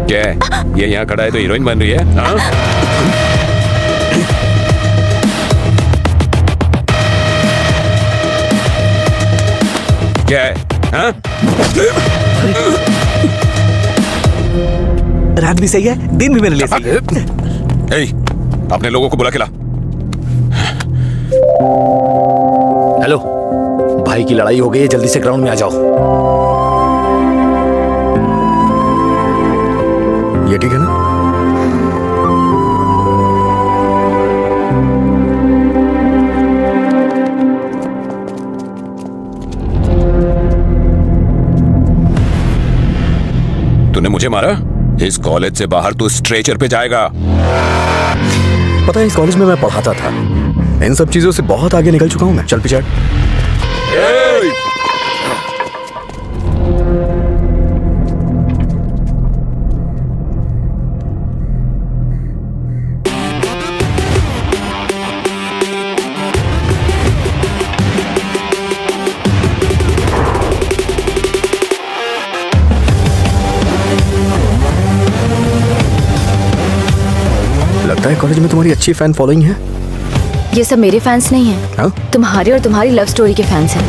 क्या है? ये यहाँ खड़ा है तो हीरोइन बन रही है? हाँ? क्या है? हाँ? रात भी सही है, दिन भी मेरे लिए सही है। अपने लोगों को बुला के ला। हेलो, भाई की लड़ाई हो गई है, जल्दी से ग्राउंड में आ जाओ। ये ठीक है ना? तूने मुझे मारा? इस कॉलेज से बाहर तू स्ट्रेचर पे जाएगा। पता है, इस कॉलेज में मैं पढ़ाता था। इन सब चीजों से बहुत आगे निकल चुका हूं मैं। चल पीछे। लगता है कॉलेज में तुम्हारी अच्छी फैन फॉलोइंग है। ये सब मेरे फैंस नहीं हैं। हाँ? तुम्हारे और तुम्हारी लव स्टोरी के फैंस हैं।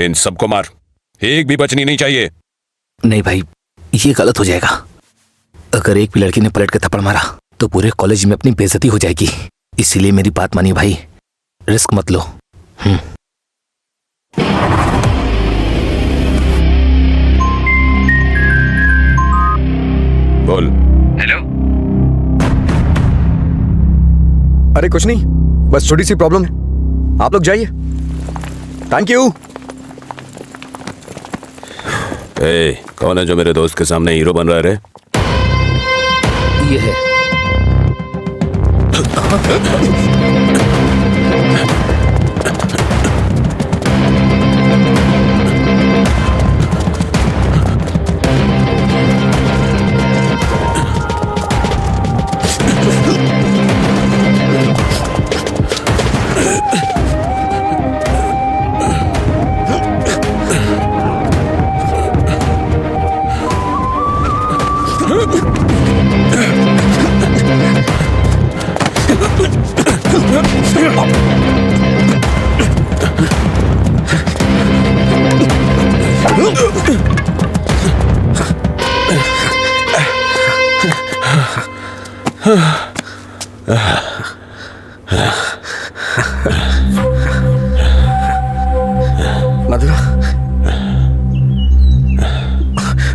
इन सबको मार, एक भी बचनी नहीं चाहिए। नहीं भाई, ये गलत हो जाएगा। अगर एक भी लड़की ने पलट के थप्पड़ मारा तो पूरे कॉलेज में अपनी बेइज्जती हो जाएगी। इसीलिए मेरी बात मानिए भाई, रिस्क मत लो। बोल। हेलो। अरे कुछ नहीं, बस छोटी सी प्रॉब्लम है। आप लोग जाइए। Thank you. कौन है जो मेरे दोस्त के सामने हीरो बन रहा है रे? ये है।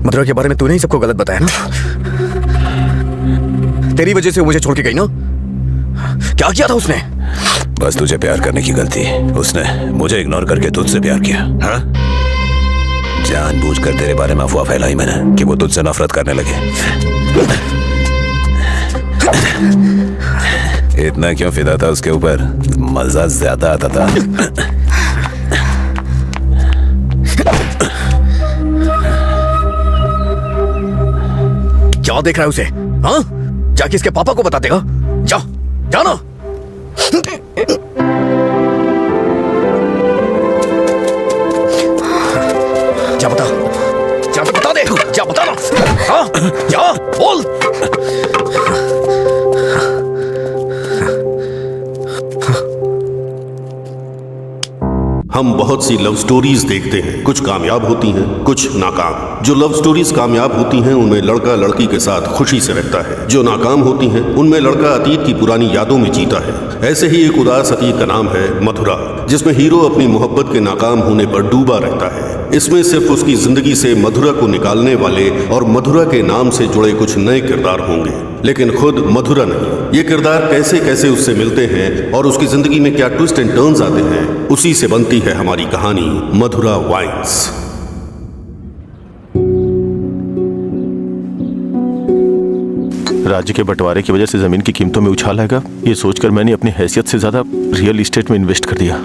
मधुरा के बारे में तूने ही सबको गलत बताया ना? तेरी वजह से वो मुझे छोड़ के गई ना? क्या किया था उसने? बस तुझे प्यार करने की गलती। उसने मुझे इग्नोर करके तुझसे प्यार किया। हाँ? जानबूझकर तेरे बारे में अफवाह फैलाई मैंने कि वो तुझसे नफरत करने लगे। इतना क्यों फिदा था उसके ऊपर? मजा ज्यादा आता था। क्या देख रहा है उसे? हाँ? जाके इसके पापा को बता देगा। जा, जाना। जा बता, जा बता दे, जा बता ना। हाँ? जा, बोल। हम बहुत सी लव स्टोरीज देखते हैं, कुछ कामयाब होती हैं, कुछ नाकाम। जो लव स्टोरीज कामयाब होती हैं उनमें लड़का लड़की के साथ खुशी से रहता है। जो नाकाम होती हैं उनमें लड़का अतीत की पुरानी यादों में जीता है। ऐसे ही एक उदास अतीत का नाम है मधुरा, जिसमें हीरो अपनी मोहब्बत के नाकाम होने पर डूबा रहता है। इसमें सिर्फ उसकी जिंदगी से मधुरा को निकालने वाले और मधुरा के नाम से जुड़े कुछ नए किरदार होंगे, लेकिन खुद मधुरा नहीं। ये किरदार कैसे कैसे उससे मिलते हैं और उसकी जिंदगी में क्या ट्विस्ट एंड टर्न्स आते हैं, उसी से बनती है हमारी कहानी मधुरा वाइन्स। राज्य के बंटवारे की वजह से जमीन की कीमतों में उछाल आएगा, ये सोचकर मैंने अपनी हैसियत से ज्यादा रियल एस्टेट में इन्वेस्ट कर दिया।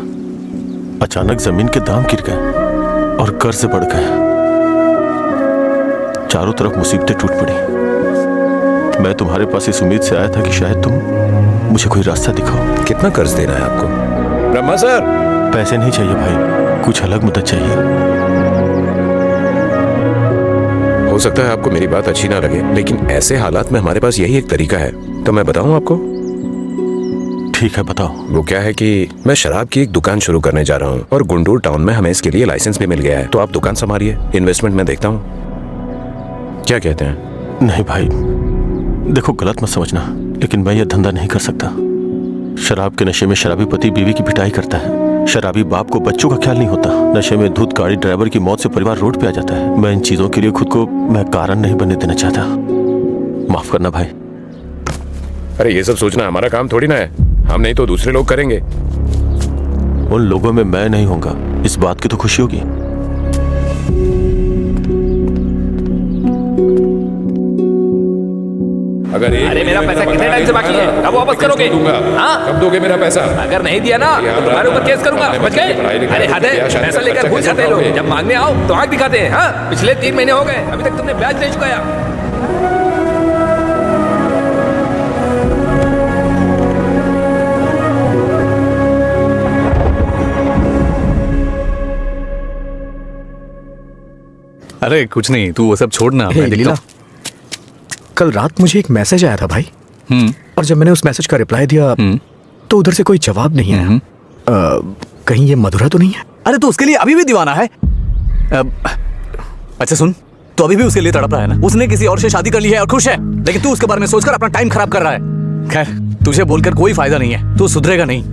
अचानक जमीन के दाम गिर गए और कर्ज बढ़ गए। चारों तरफ मुसीबतें टूट पड़ी। मैं तुम्हारे पास इस उम्मीद से आया था कि शायद तुम मुझे कोई रास्ता दिखाओ। कितना कर्ज देना है आपको? ब्रह्मा सर, पैसे नहीं चाहिए भाई, कुछ अलग मदद चाहिए। हो सकता है आपको मेरी बात अच्छी ना लगे, लेकिन ऐसे हालात में हमारे पास यही एक तरीका है। तो मैं बताऊं आपको? ठीक है, बताओ। वो क्या है कि मैं शराब की एक दुकान शुरू करने जा रहा हूँ और गुंडूर टाउन में हमें इसके लिए लाइसेंस भी मिल गया है। तो आप दुकान संभालिए, इन्वेस्टमेंट मैं देखता हूँ। क्या कहते हैं? नहीं भाई, देखो गलत मत समझना, लेकिन मैं ये धंधा नहीं कर सकता। शराब के नशे में शराबी पति बीवी की पिटाई करता है, शराबी बाप को बच्चों का ख्याल नहीं होता, नशे में धुत गाड़ी ड्राइवर की मौत से परिवार रोड पे आ जाता है। मैं इन चीजों के लिए खुद को मैं कारण नहीं बनने देना चाहता। माफ करना भाई। अरे ये सब सोचना हमारा काम थोड़ी ना है, हम नहीं तो दूसरे लोग करेंगे। उन लोगों में मैं नहीं होऊंगा, इस बात की तो खुशी होगी। अगर अरे मेरा पैसा कितने टाइम से बाकी है? कब वापस करोगे? हाँ? कब दोगे मेरा पैसा? अगर नहीं दिया ना तो तुम्हारे ऊपर केस करूंगा। बच गए? अरे हद है, पैसा लेकर भूल जाते हैं लोग। जब मांगने आओ तो आंख दिखाते हैं। हाँ, पिछले 3 महीने हो गए, अभी तक तुमने ब्याज नहीं चुकाया। अरे कुछ नहीं, तू वो सब छोड़ना। मैं लीला, कल रात मुझे एक मैसेज आया था भाई, और जब मैंने उस मैसेज का रिप्लाई दिया तो उधर से कोई जवाब नहीं आया। कहीं ये मधुरा तो नहीं है? अरे तू उसके लिए अभी भी दीवाना है? अच्छा सुन, तो अभी भी उसके लिए तड़प रहा है ना? उसने किसी और से शादी कर ली है और खुश है, लेकिन तू उसके बारे में सोचकर अपना टाइम खराब कर रहा है। खैर, तुझे बोलकर कोई फायदा नहीं है, तू सुधरेगा नहीं।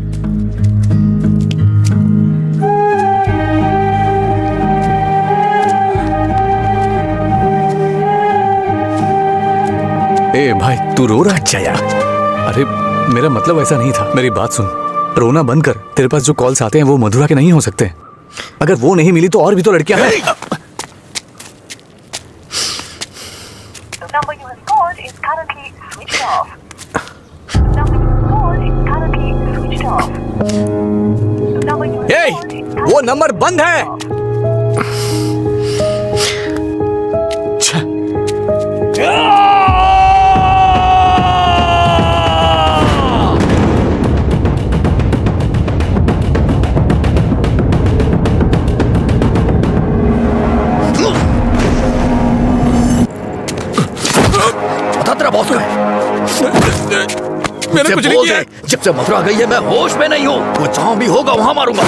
ए भाई, तू रो रहा है? अच्छा यार, अरे मेरा मतलब ऐसा नहीं था। मेरी बात सुन, रोना बंद कर। तेरे पास जो कॉल्स आते हैं वो मधुरा के नहीं हो सकते। अगर वो नहीं मिली तो और भी तो लड़कियां हैं। The number you have called is currently switched off. The number you have called is currently switched off. The number you have A, called is currently वो नंबर बंद है। मैंने कुछ नहीं किया। जब से मथुरा गई है मैं होश में नहीं हूँ। वो जहां भी होगा वहां मारूंगा।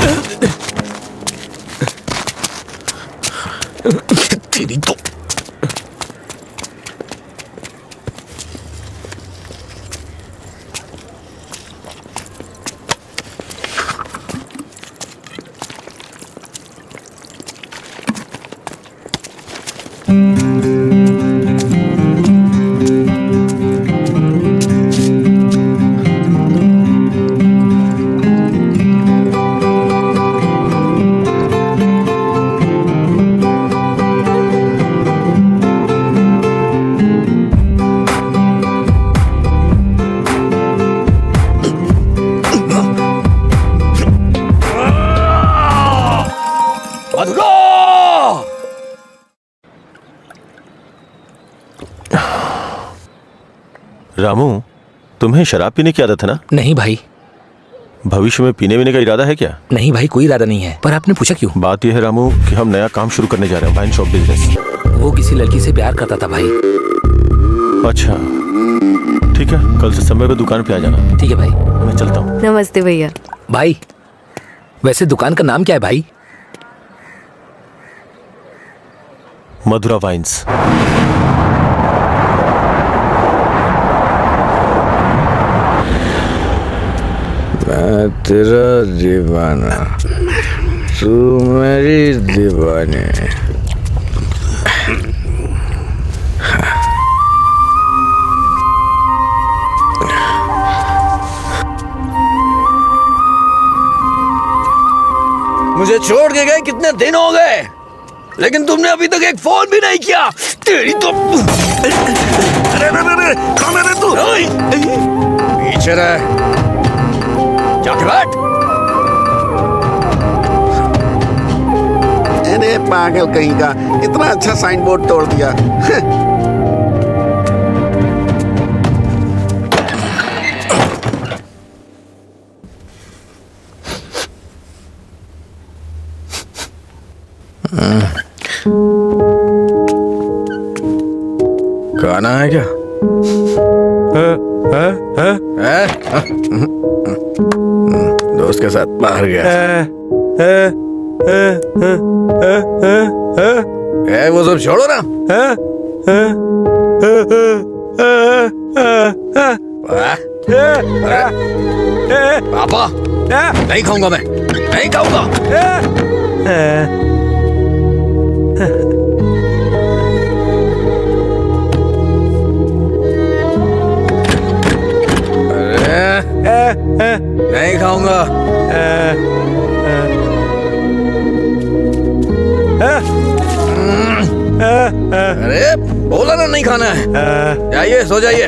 तेरी तो रामू, तुम्हें शराब पीने की आदत है ना? नहीं भाई। भविष्य में पीने वीने का इरादा है क्या? नहीं भाई, कोई इरादा नहीं है। पर आपने पूछा क्यों? बात यह है रामू कि हम नया काम शुरू करने जा रहे हैं, वाइन शॉप बिजनेस। वो किसी लड़की से प्यार करता था भाई। अच्छा ठीक है, कल से समय पे दुकान पे आ जाना। ठीक है भाई, मैं चलता हूँ। नमस्ते भैया। भाई वैसे दुकान का नाम क्या है भाई? मधुरा वाइन्स। मैं तेरा दीवाना, तू मेरी दीवानी। मुझे छोड़ के गए कितने दिन हो गए, लेकिन तुमने अभी तक एक फोन भी नहीं किया। तेरी तो अरे कहाँ है तू? पीछे रह, जाके बैठ। अरे पागल कहीं का, इतना अच्छा साइन बोर्ड तोड़ दिया। खाना है क्या? दोस्त के साथ बाहर गया। वो सब छोड़ो ना। पापा नहीं खाऊंगा, मैं नहीं खाऊंगा। नहीं खाऊंगा। अरे बोला ना नहीं खाना है। जाइए सो जाइए।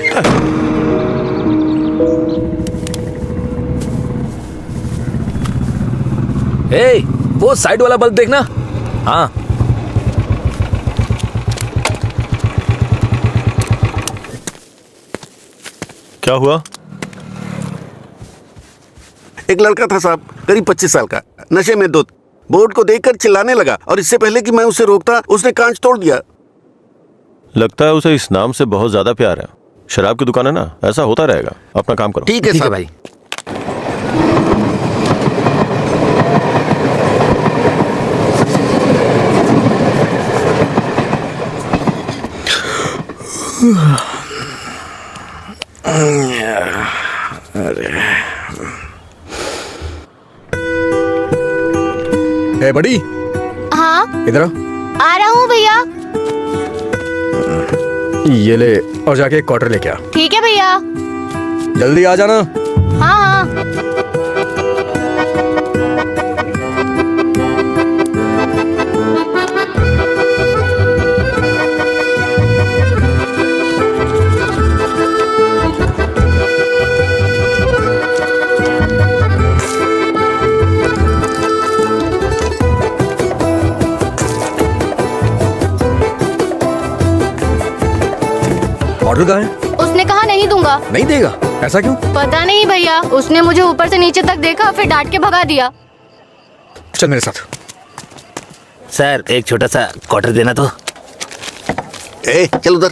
ए, वो साइड वाला बल्ब देखना। हाँ, क्या हुआ? एक लड़का था साहब, करीब 25 साल का, नशे में धुत, बोर्ड को देखकर चिल्लाने लगा और इससे पहले कि मैं उसे रोकता उसने कांच तोड़ दिया। लगता है उसे इस नाम से बहुत ज्यादा प्यार है। शराब की दुकान है ना, ऐसा होता रहेगा। अपना काम करो। ठीक है साहब। भाई। ए बड़ी, हाँ इधर आ रहा हूँ भैया। ये ले और जाके एक क्वार्टर लेके आ। ठीक है भैया। जल्दी आ जाना। हाँ हाँ। ऑर्डर कहाँ है? उसने कहा नहीं दूंगा। नहीं देगा? ऐसा क्यों? पता नहीं भैया, उसने मुझे ऊपर से नीचे तक देखा फिर डांट के भगा दिया। चल मेरे साथ। सर एक छोटा सा क्वार्टर देना तो। चल उधर।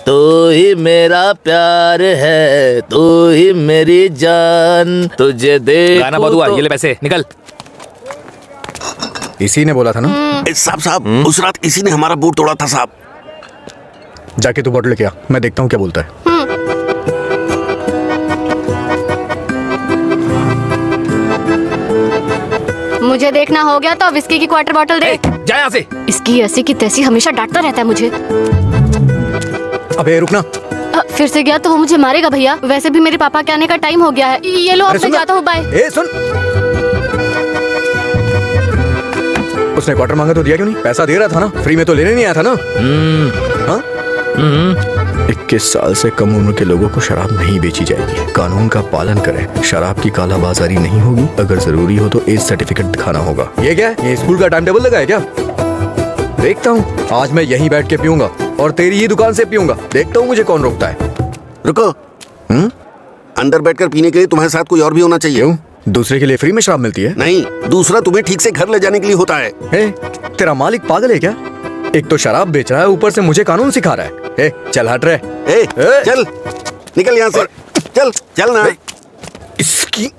तू ही मेरा प्यार है, तू ही मेरी जान, तुझे देख। गाना बहुत हुआ, ये ले पैसे, निकल। इसी ने बोला था ना? साहब उस रात इसी ने हमारा बोर्ड तोड़ा था साहब। जाके तू बॉटल लेके आ, मैं देखता हूँ क्या बोलता है। मुझे देखना हो गया तो विस्की की क्वार्टर बॉटल दे। जा यहाँ से। इसकी ऐसी की तैसी हमेशा डांटता रहता है मुझे। अबे रुकना। फिर से गया तो वो मुझे मारेगा भैया। वैसे भी मेरे पापा के आने का टाइम हो गया है। ये लो, अब मैं जाता हूँ, बाय। ए सुन, उसने क्वार्टर मांगा तो दिया क्यों नहीं? पैसा दे रहा था ना, फ्री में तो लेने नहीं आया था ना। हाँ? 21 साल से कम उम्र के लोगों को शराब नहीं बेची जाएगी। कानून का पालन करें। शराब की कालाबाजारी नहीं होगी। अगर जरूरी हो तो एज सर्टिफिकेट दिखाना होगा। ये क्या है? ये स्कूल का टाइम टेबल लगा है क्या? देखता हूँ, आज मैं यहीं बैठ के पीऊंगा और तेरी ही दुकान से पीऊंगा। देखता हूँ मुझे कौन रोकता है। रुको। अंदर बैठकर पीने के लिए तुम्हारे साथ कोई और भी होना चाहिए। क्यों? दूसरे के लिए फ्री में शराब मिलती है? नहीं, दूसरा तुम्हें ठीक से घर ले जाने के लिए होता है। तेरा मालिक पागल है क्या? एक तो शराब बेच रहा है, ऊपर से मुझे कानून सिखा रहा है। चल हट रहे। चल निकल यहाँ से। चल चल ना। इसकी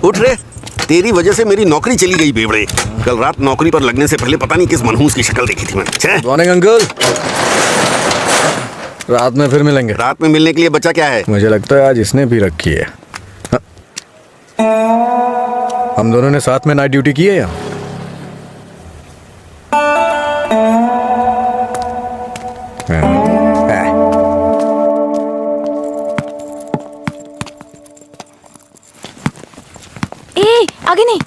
उठ रे, तेरी वजह से मेरी नौकरी चली गई बेवड़े। कल रात नौकरी पर लगने से पहले पता नहीं किस मनहूस की शक्ल देखी थी मैंने। मॉर्निंग अंकल, रात में फिर मिलेंगे। रात में मिलने के लिए बचा क्या है? मुझे लगता है आज इसने भी रखी है। हम दोनों ने साथ में नाइट ड्यूटी की है या? आगे नहीं।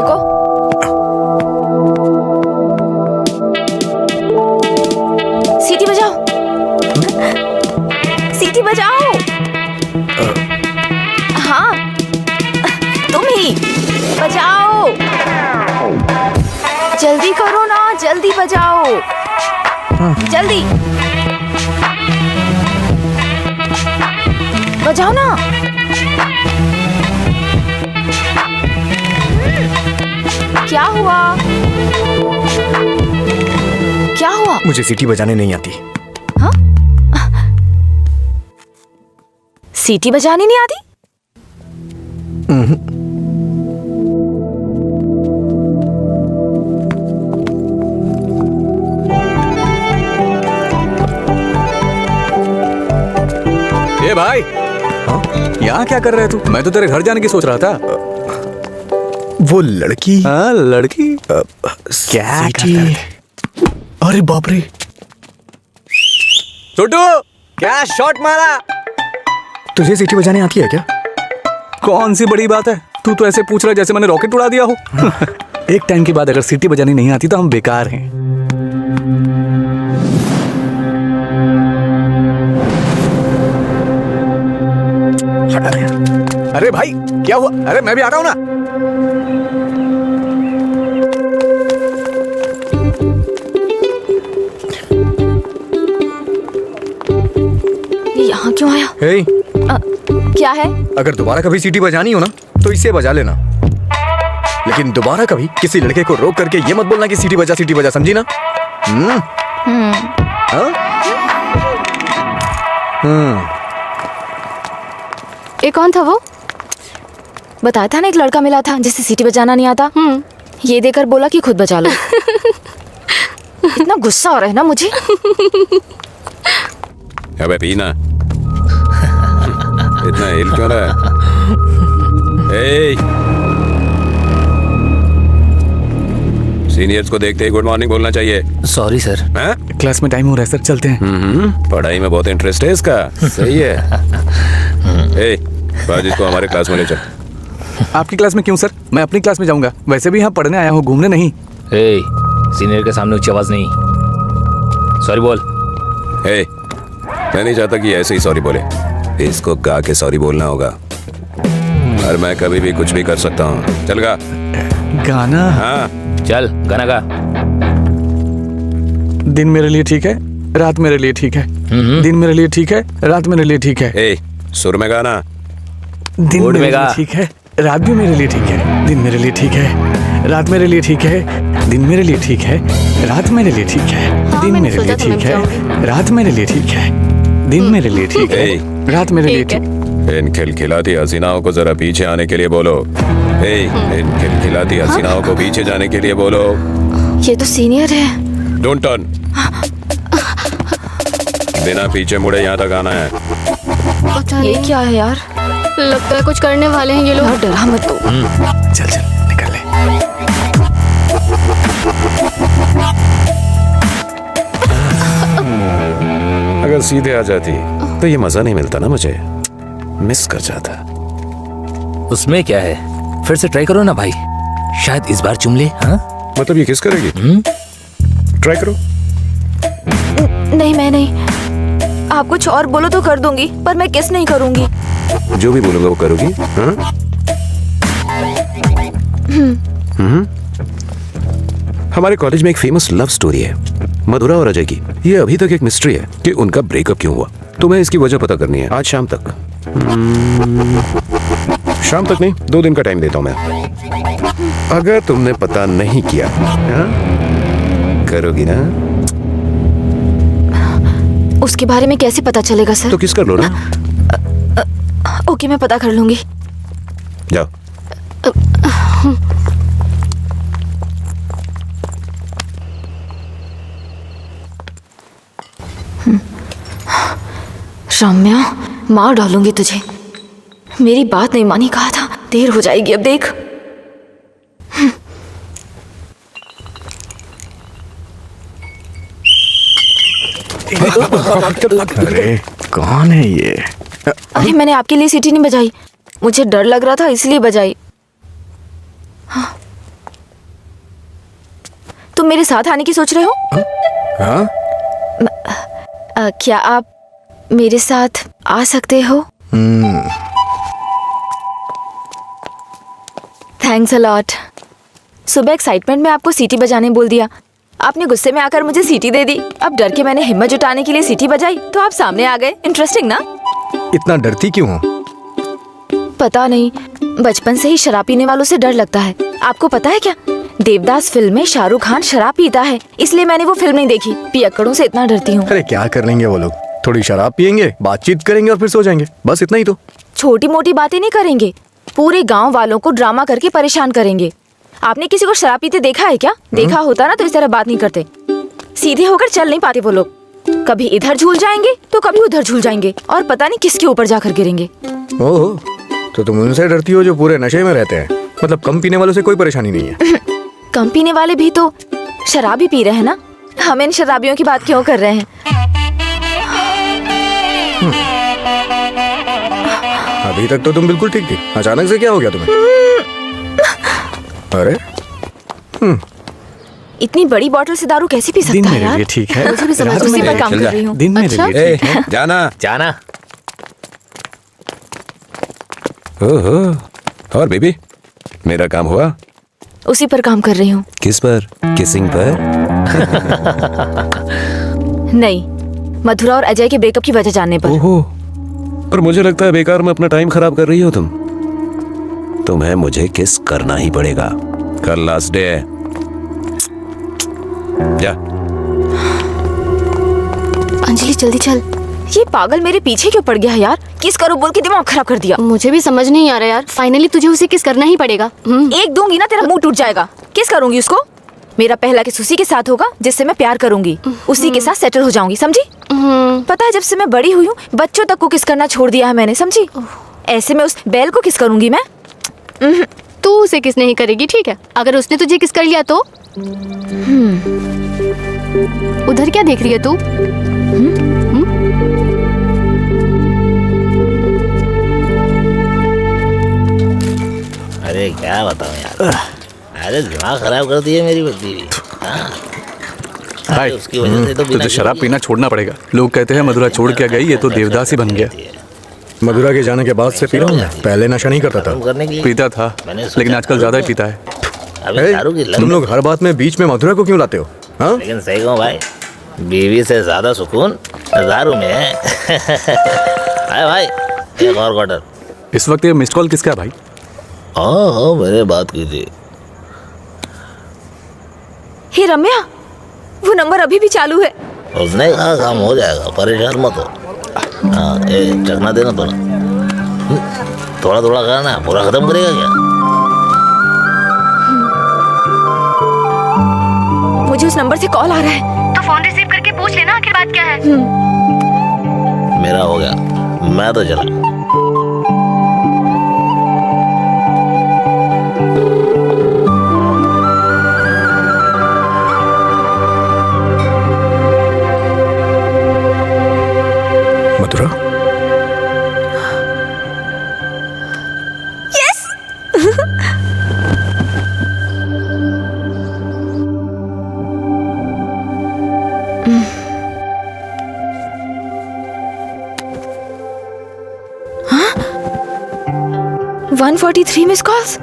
रुको। सीटी बजाओ, सीटी बजाओ। हाँ, तुम ही बजाओ। जल्दी करो ना, जल्दी बजाओ, जल्दी बजाओ ना। क्या हुआ? क्या हुआ? मुझे सीटी बजाने नहीं आती। हाँ? सीटी बजानी नहीं आती? ए भाई, यहाँ क्या कर रहे तू? मैं तो तेरे घर जाने की सोच रहा था। वो लड़की। हाँ, लड़की क्या अरे बाप रे, छोटू क्या शॉट मारा। तुझे सीटी बजाने आती है क्या? कौन सी बड़ी बात है, तू तो ऐसे पूछ रहा है जैसे मैंने रॉकेट उड़ा दिया हो। एक टाइम के बाद अगर सीटी बजानी नहीं आती तो हम बेकार हैं। हटा यार। अरे भाई क्या हुआ? अरे मैं भी आ रहा हूं ना। ये यहाँ क्यों आया? हे, क्या है? अगर दोबारा कभी सीटी बजानी हो ना तो इसे बजा लेना, लेकिन दोबारा कभी किसी लड़के को रोक करके ये मत बोलना कि सीटी बजा, समझी ना? ये कौन था वो? बताया था ना, एक लड़का मिला था जिसे सीटी बजाना नहीं आता। ये देकर बोला कि खुद बजा लो। इतना गुस्सा आ रहा है ना मुझे। अबे पीना। इतना हिल क्यों रहा है? सीनियर्स को देखते ही गुड मॉर्निंग बोलना चाहिए। Sorry sir. क्लास में टाइम हो रहा है सर, चलते हैं। पढ़ाई में बहुत इंटरेस्ट है इसका। सही है। बाज इसको हमारे क्लास में ले चल। आपकी क्लास में क्यों सर? मैं अपनी क्लास में जाऊंगा। वैसे भी यहाँ पढ़ने आया हूँ, घूमने नहीं। सीनियर के सामने ऊंची आवाज नहीं। सॉरी बोल। मैं नहीं चाहता कि ऐसे ही सॉरी बोले, इसको गा के सॉरी बोलना होगा। और मैं कभी भी कुछ भी कर सकता हूँ। चल गा। गाना? हाँ चल गाना गा। दिन मेरे लिए ठीक है, रात मेरे लिए ठीक है। दिन मेरे लिए ठीक है, रात मेरे लिए ठीक है। सुर में गाना। दिन मेरे लिए ठीक है, रात भी मेरे लिए ठीक है। दिन मेरे लिए ठीक है, रात मेरे लिए ठीक है। दिन मेरे लिए ठीक है, रात मेरे लिए ठीक है। दिन मेरे लिए ठीक है, रात मेरे लिए ठीक है। दिन मेरे लिए ठीक है, रात मेरे लिए ठीक है। इन खिलखिलाती हसीनाओं को जरा पीछे आने के लिए बोलो। इन खिलखिलाती हसीनाओं को पीछे जाने के लिए बोलो। ये तो सीनियर है। Don't turn. बिना पीछे मुड़े यहाँ तक आना है। पता ये नहीं, क्या है यार? लगता है कुछ करने वाले हैं ये लोग। यार डरा मत तू। चल चल निकल ले। अगर सीधे आ जाती तो ये मजा नहीं मिलता ना, मुझे मिस कर जाता। उसमें क्या है, फिर से ट्राई करो ना भाई, शायद इस बार चुम ले। हाँ मतलब ये किस करेगी? ट्राई करो। नहीं मैं नहीं, आप कुछ और बोलो तो कर दूंगी, पर मैं किस नहीं करूंगी। जो भी बोलूंगा वो करोगी? हमारे कॉलेज में एक फेमस लव स्टोरी है, मधुरा और अजय की। ये अभी तक एक मिस्ट्री है कि उनका ब्रेकअप क्यों हुआ। तुम्हें इसकी वजह पता करनी है आज शाम तक। शाम तक नहीं, 2 दिन का टाइम देता हूं मैं। अगर तुमने पता नहीं किया, करोगी ना? उसके बारे में कैसे पता चलेगा सर? तो किस कर लो ना। ओके मैं पता कर लूंगी। जाओ। रम्या, मार डालूंगी तुझे। मेरी बात नहीं मानी, कहा था। देर हो जाएगी अब देख। अरे कौन है ये? अरे मैंने आपके लिए सीटी नहीं बजाई, मुझे डर लग रहा था इसलिए बजाई। तुम मेरे साथ आने की सोच रहे हो? हाँ? क्या आप मेरे साथ आ सकते हो? Thanks a lot. सुबह एक्साइटमेंट में आपको सीटी बजाने बोल दिया, आपने गुस्से में आकर मुझे सीटी दे दी। अब डर के मैंने हिम्मत जुटाने के लिए सीटी बजाई तो आप सामने आ गए। इंटरेस्टिंग ना? इतना डरती क्यों हो? पता नहीं, बचपन से ही शराब पीने वालों से डर लगता है। आपको पता है क्या, देवदास फिल्म में शाहरुख खान शराब पीता है, इसलिए मैंने वो फिल्म नहीं देखी। पियक्कड़ों से इतना डरती हूँ। अरे क्या कर लेंगे वो लोग, थोड़ी शराब पियेंगे, बातचीत करेंगे और फिर सो जाएंगे, बस इतना ही तो। छोटी मोटी बातें नहीं करेंगे, पूरे गांव वालों को ड्रामा करके परेशान करेंगे। आपने किसी को शराब पीते देखा है क्या? देखा होता ना तो इस तरह बात नहीं करते। सीधे होकर चल नहीं पाते वो लोग, कभी इधर झूल जाएंगे तो कभी उधर झूल जाएंगे और पता नहीं किसके ऊपर जाकर गिरेंगे। ओह, तो तुम उनसे डरती हो जो पूरे नशे में रहते हैं? मतलब कम पीने वालों से कोई परेशानी नहीं है? कम पीने वाले भी तो शराब ही पी रहे हैं ना, हम इन शराबियों की बात क्यों कर रहे हैं? अभी तक तो तुम बिल्कुल ठीक थी, अचानक से क्या हो गया तुम्हें? अरे इतनी बड़ी बोतल से दारू कैसे पी सकता है यार? ठीक है, मुझे भी समझ उसी पर काम कर रही हूँ। दिन मेरे लिए ठीक है। जाना। ओहो, और बेबी मेरा काम हुआ? उसी पर काम कर रही हूँ। किस पर? किसिंग पर? नहीं, मधुरा और अजय के ब्रेकअप की वजह जानने पर। ओहो, और मुझे लगता है बेकार में अपना टाइम खराब कर रही हो तुम। तुम्हें मुझे किस करना ही पड़ेगा, कल लास्ट डे है। जा। अंजलि जल्दी चल। ये पागल मेरे पीछे क्यों पड़ गया है यार? किस करो बोल के दिमाग खराब कर दिया। मुझे भी समझ नहीं आ रहा यार, फाइनली तुझे उसे किस करना ही पड़ेगा। एक दूंगी ना तेरा मुंह टूट जाएगा। किस करूंगी उसको? मेरा पहला किस उसी के साथ होगा जिससे मैं प्यार करूंगी, उसी के साथ सेटल हो जाऊंगी, समझी? पता है जब से मैं बड़ी हुई हूँ बच्चों तक को किस करना छोड़ दिया है मैंने, समझी? ऐसे में उस बैल को किस करूंगी मैं? तू उसे किस नहीं करेगी, ठीक है? अगर उसने तुझे किस कर लिया तो? उधर क्या देख रही है तू? अरे क्या बताऊं यार, अरे दिमाग खराब कर दिया मेरी बच्ची। हाय, उसकी वजह से तो तुझे शराब पीना छोड़ना पड़ेगा। लोग कहते हैं मधुरा छोड़ के गई, ये तो देवदास ही बन गया। मधुरा के जाने के बाद से पी रहा हूँ मैं, पहले नशा नहीं करता था। पीता था लेकिन आजकल ज्यादा ही पीता है। तुम लोग हर बात में बीच में मधुरा को क्यों लाते हो? हाँ? लेकिन सही कहूँ भाई, बीवी से ज्यादा सुकून दारू में है। अरे भाई एक और क्वार्टर। इस वक्त ये मिस्ड कॉल किसका है भाई? हाँ मैंने बात की थी। हे रम्या, वो नंबर अभी भी चालू है। उसने कहा काम हो जाएगा, परेशान मत हो। हाँ चखना देना थोड़ा थोड़ा करना, पूरा खत्म करेगा क्या? मुझे उस नंबर से कॉल आ रहा है। तो फोन रिसीव करके पूछ लेना आखिर बात क्या है। मेरा हो गया, मैं तो चला। मधुरा? यस। 143 miss calls.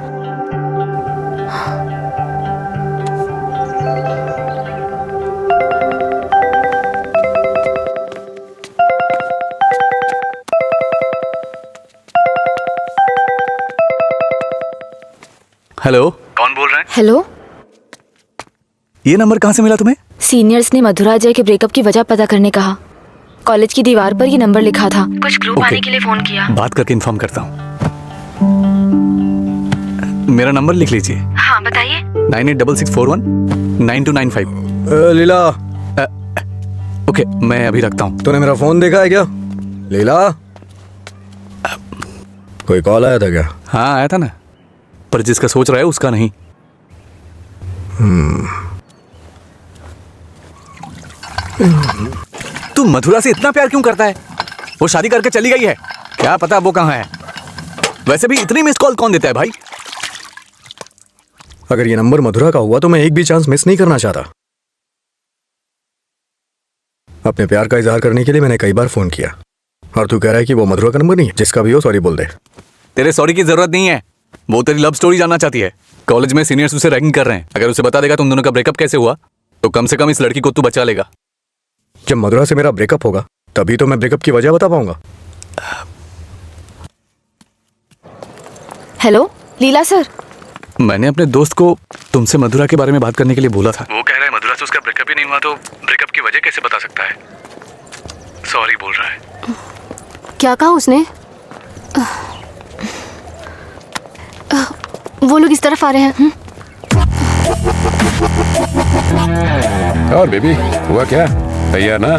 हेलो, कौन बोल रहे हैं? हेलो, ये नंबर कहाँ से मिला तुम्हें? सीनियर्स ने मधुरा अजय के ब्रेकअप की वजह पता करने कहा। कॉलेज की दीवार पर ये नंबर लिखा था। कुछ ग्रुप आने के लिए फोन किया। बात करके इन्फॉर्म करता हूँ। मेरा नंबर लिख लीजिए। हाँ बताइए। 9866419295। लीला। ओके, मैं अभी रखता हूँ। तूने मेरा फोन देखा है क्या लीला? कोई कॉल आया था क्या? हाँ आया था ना, पर जिसका सोच रहा है उसका नहीं। तू मधुरा से इतना प्यार क्यों करता है? वो शादी करके चली गई है, क्या पता वो कहाँ है। वैसे भी इतनी मिस कॉल कौन देता है भाई? अगर ये नंबर मधुरा का हुआ तो मैं एक भी चांस मिस नहीं करना चाहता। अपने प्यार का इजहार करने के लिए मैंने कई बार फोन किया, और तू कह रहा है कि वो मधुरा का नंबर नहीं है। जिसका भी हो सॉरी बोल दे। तेरे सॉरी की जरूरत नहीं है, वो तेरी लव स्टोरी जानना चाहती है। कॉलेज में सीनियर्स उसे रैगिंग कर रहे हैं, अगर उसे बता देगा तुम दोनों का ब्रेकअप कैसे हुआ तो कम से कम इस लड़की को तू बचा लेगा। जब मधुरा से मेरा ब्रेकअप होगा तभी तो मैं ब्रेकअप की वजह बता पाऊंगा। हेलो लीला सर। मैंने अपने दोस्त को तुमसे मधुरा के बारे में बात करने के लिए बोला था। वो कह रहा है मधुरा से उसका ब्रेकअप ही नहीं हुआ तो ब्रेकअप की वजह कैसे बता सकता है। सॉरी बोल रहा है। क्या कहा उसने? वो लोग इस तरफ आ रहे हैं। और बेबी हुआ क्या? तैयार ना?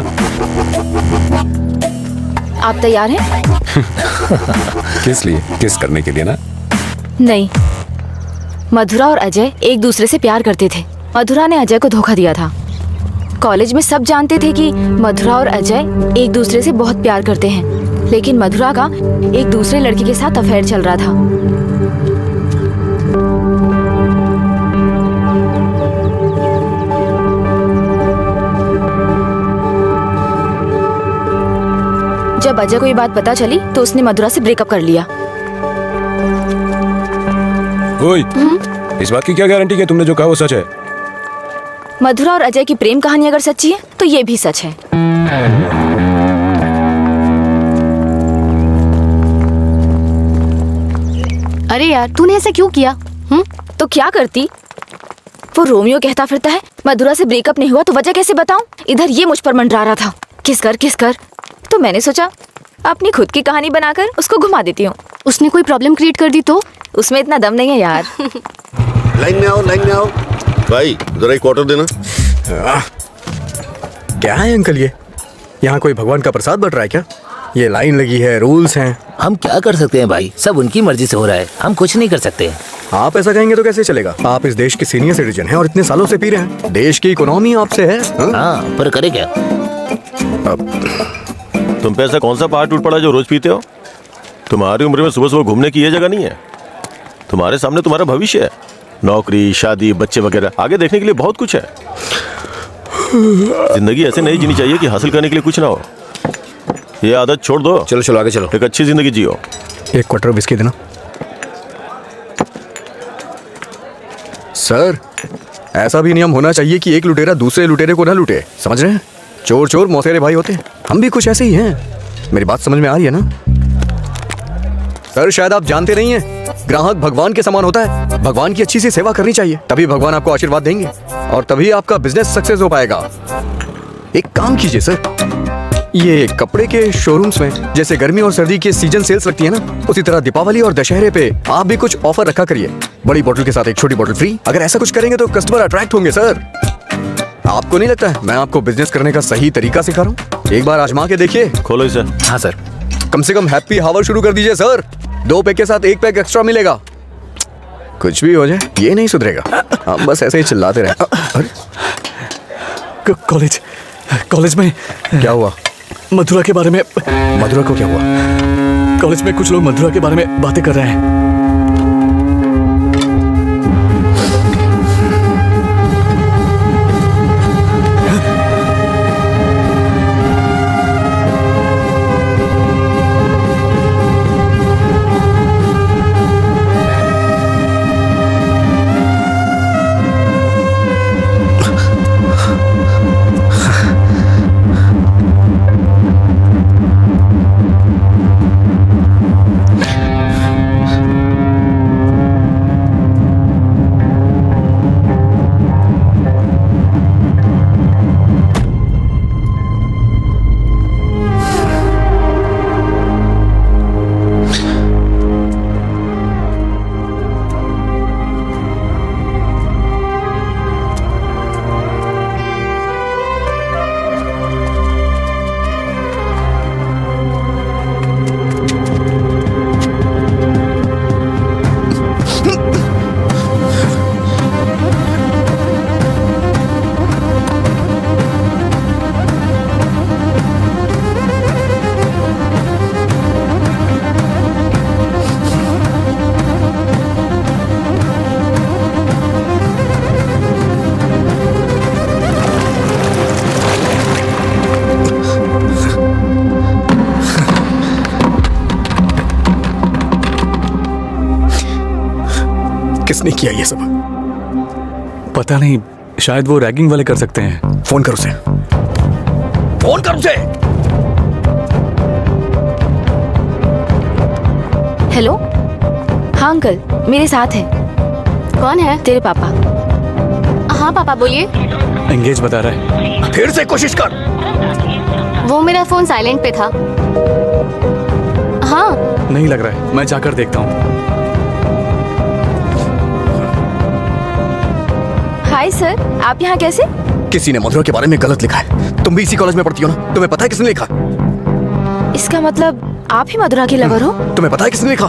आप तैयार हैं? किस लिए? किस करने के लिए ना? नहीं, मधुरा और अजय एक दूसरे से प्यार करते थे। मधुरा ने अजय को धोखा दिया था। कॉलेज में सब जानते थे कि मधुरा और अजय एक दूसरे से बहुत प्यार करते हैं, लेकिन मधुरा का एक दूसरे लड़के के साथ अफेयर चल रहा था। जब अजय को ये बात पता चली तो उसने मधुरा से ब्रेकअप कर लिया। ओए, इस बात की क्या गारंटी है तुमने जो कहा वो सच है? मधुरा और अजय की प्रेम कहानी अगर सच्ची है तो ये भी सच है। अरे यार तूने ऐसा क्यों किया? तो क्या करती? वो रोमियो कहता फिरता है मधुरा से ब्रेकअप नहीं हुआ तो वजह कैसे बताऊं? इधर ये मुझ पर मंडरा रहा था किस कर। तो मैंने सोचा अपनी खुद की कहानी बनाकर उसको घुमा देती हूँ। उसने कोई प्रॉब्लम क्रिएट कर दी तो? उसमें इतना दम नहीं है यार। लाइन में आओ भाई, जरा एक क्वार्टर देना। क्या है अंकल ये? यहाँ कोई भगवान का प्रसाद बट रहा है क्या? ये लाइन लगी है, रूल्स हैं। हम क्या कर सकते हैं भाई, सब उनकी मर्जी से हो रहा है, हम कुछ नहीं कर सकते। आप ऐसा कहेंगे तो कैसे चलेगा? आप इस देश के सीनियर सिटीजन हैं और इतने सालों से पी रहे हैं। देश की इकोनॉमी आपसे है। हाँ, पर करे क्या? तुम पे ऐसा कौन सा पहाड़ टूट पड़ा जो रोज पीते हो? तुम्हारी उम्र में सुबह सुबह घूमने की ये जगह नहीं है। तुम्हारे सामने तुम्हारा भविष्य है, नौकरी, शादी, बच्चे वगैरह, आगे देखने के लिए बहुत कुछ है। जिंदगी ऐसे नहीं जीनी चाहिए कि हासिल करने के लिए कुछ ना हो। ये आदत छोड़ दो। चलो आगे चलो। एक अच्छी जिंदगी जियो। एक क्वार्टर बिस्किट देना। सर, ऐसा भी नियम होना चाहिए कि एक लुटेरा दूसरे लुटेरे को ना लूटे, समझ रहे हैं? चोर चोर मौसेरे भाई होते हैं। हम भी कुछ ऐसे ही हैं। मेरी बात समझ में आ रही है ना? सर शायद आप जानते नहीं हैं, ग्राहक भगवान के समान होता है। भगवान की अच्छी सी सेवा करनी चाहिए, तभी भगवान आपको आशीर्वाद देंगे और तभी आपका बिजनेस सक्सेस हो पाएगा। एक काम कीजिए सर, ये कपड़े के शोरूम्स में जैसे गर्मी और सर्दी के सीजन सेल्स लगती है ना, उसी तरह दीपावली और दशहरे पे आप भी कुछ ऑफर रखा करिए। बड़ी बोतल के साथ एक छोटी बोतल फ्री। अगर ऐसा कुछ करेंगे तो कस्टमर अट्रैक्ट होंगे। सर, आपको नहीं लगता है मैं आपको बिजनेस करने का सही तरीका सिखा रहा हूँ? एक बार आजमा के देखिए। खोलो इसे। हाँ सर। कम से कम हैप्पी हावर शुरू कर दीजिए सर। 2 पैक के साथ 1 पैक एक्स्ट्रा मिलेगा। कुछ भी हो जाए ये नहीं सुधरेगा, हम बस ऐसे ही चिल्लाते रहे। अरे कॉलेज में क्या हुआ? मधुरा के बारे में। मधुरा को क्या हुआ? कॉलेज में कुछ लोग मधुरा के बारे में बातें कर रहे हैं। किसने किया ये सब? पता नहीं, शायद वो रैगिंग वाले कर सकते हैं। फोन कर उसे, फोन कर उसे। हेलो, हाँ अंकल, मेरे साथ है। कौन है? तेरे पापा। हाँ पापा बोलिए। एंगेज बता रहा है। फिर से कोशिश कर। वो मेरा फोन साइलेंट पे था। हाँ नहीं लग रहा है, मैं जाकर देखता हूँ। हाय सर, आप यहाँ कैसे? किसी ने मधुरा के बारे में गलत लिखा है। तुम भी इसी कॉलेज में पढ़ती हो ना? तुम्हें पता है किसने लिखा? इसका मतलब आप ही मधुरा के लवर हो? तुम्हें पता है किसने लिखा?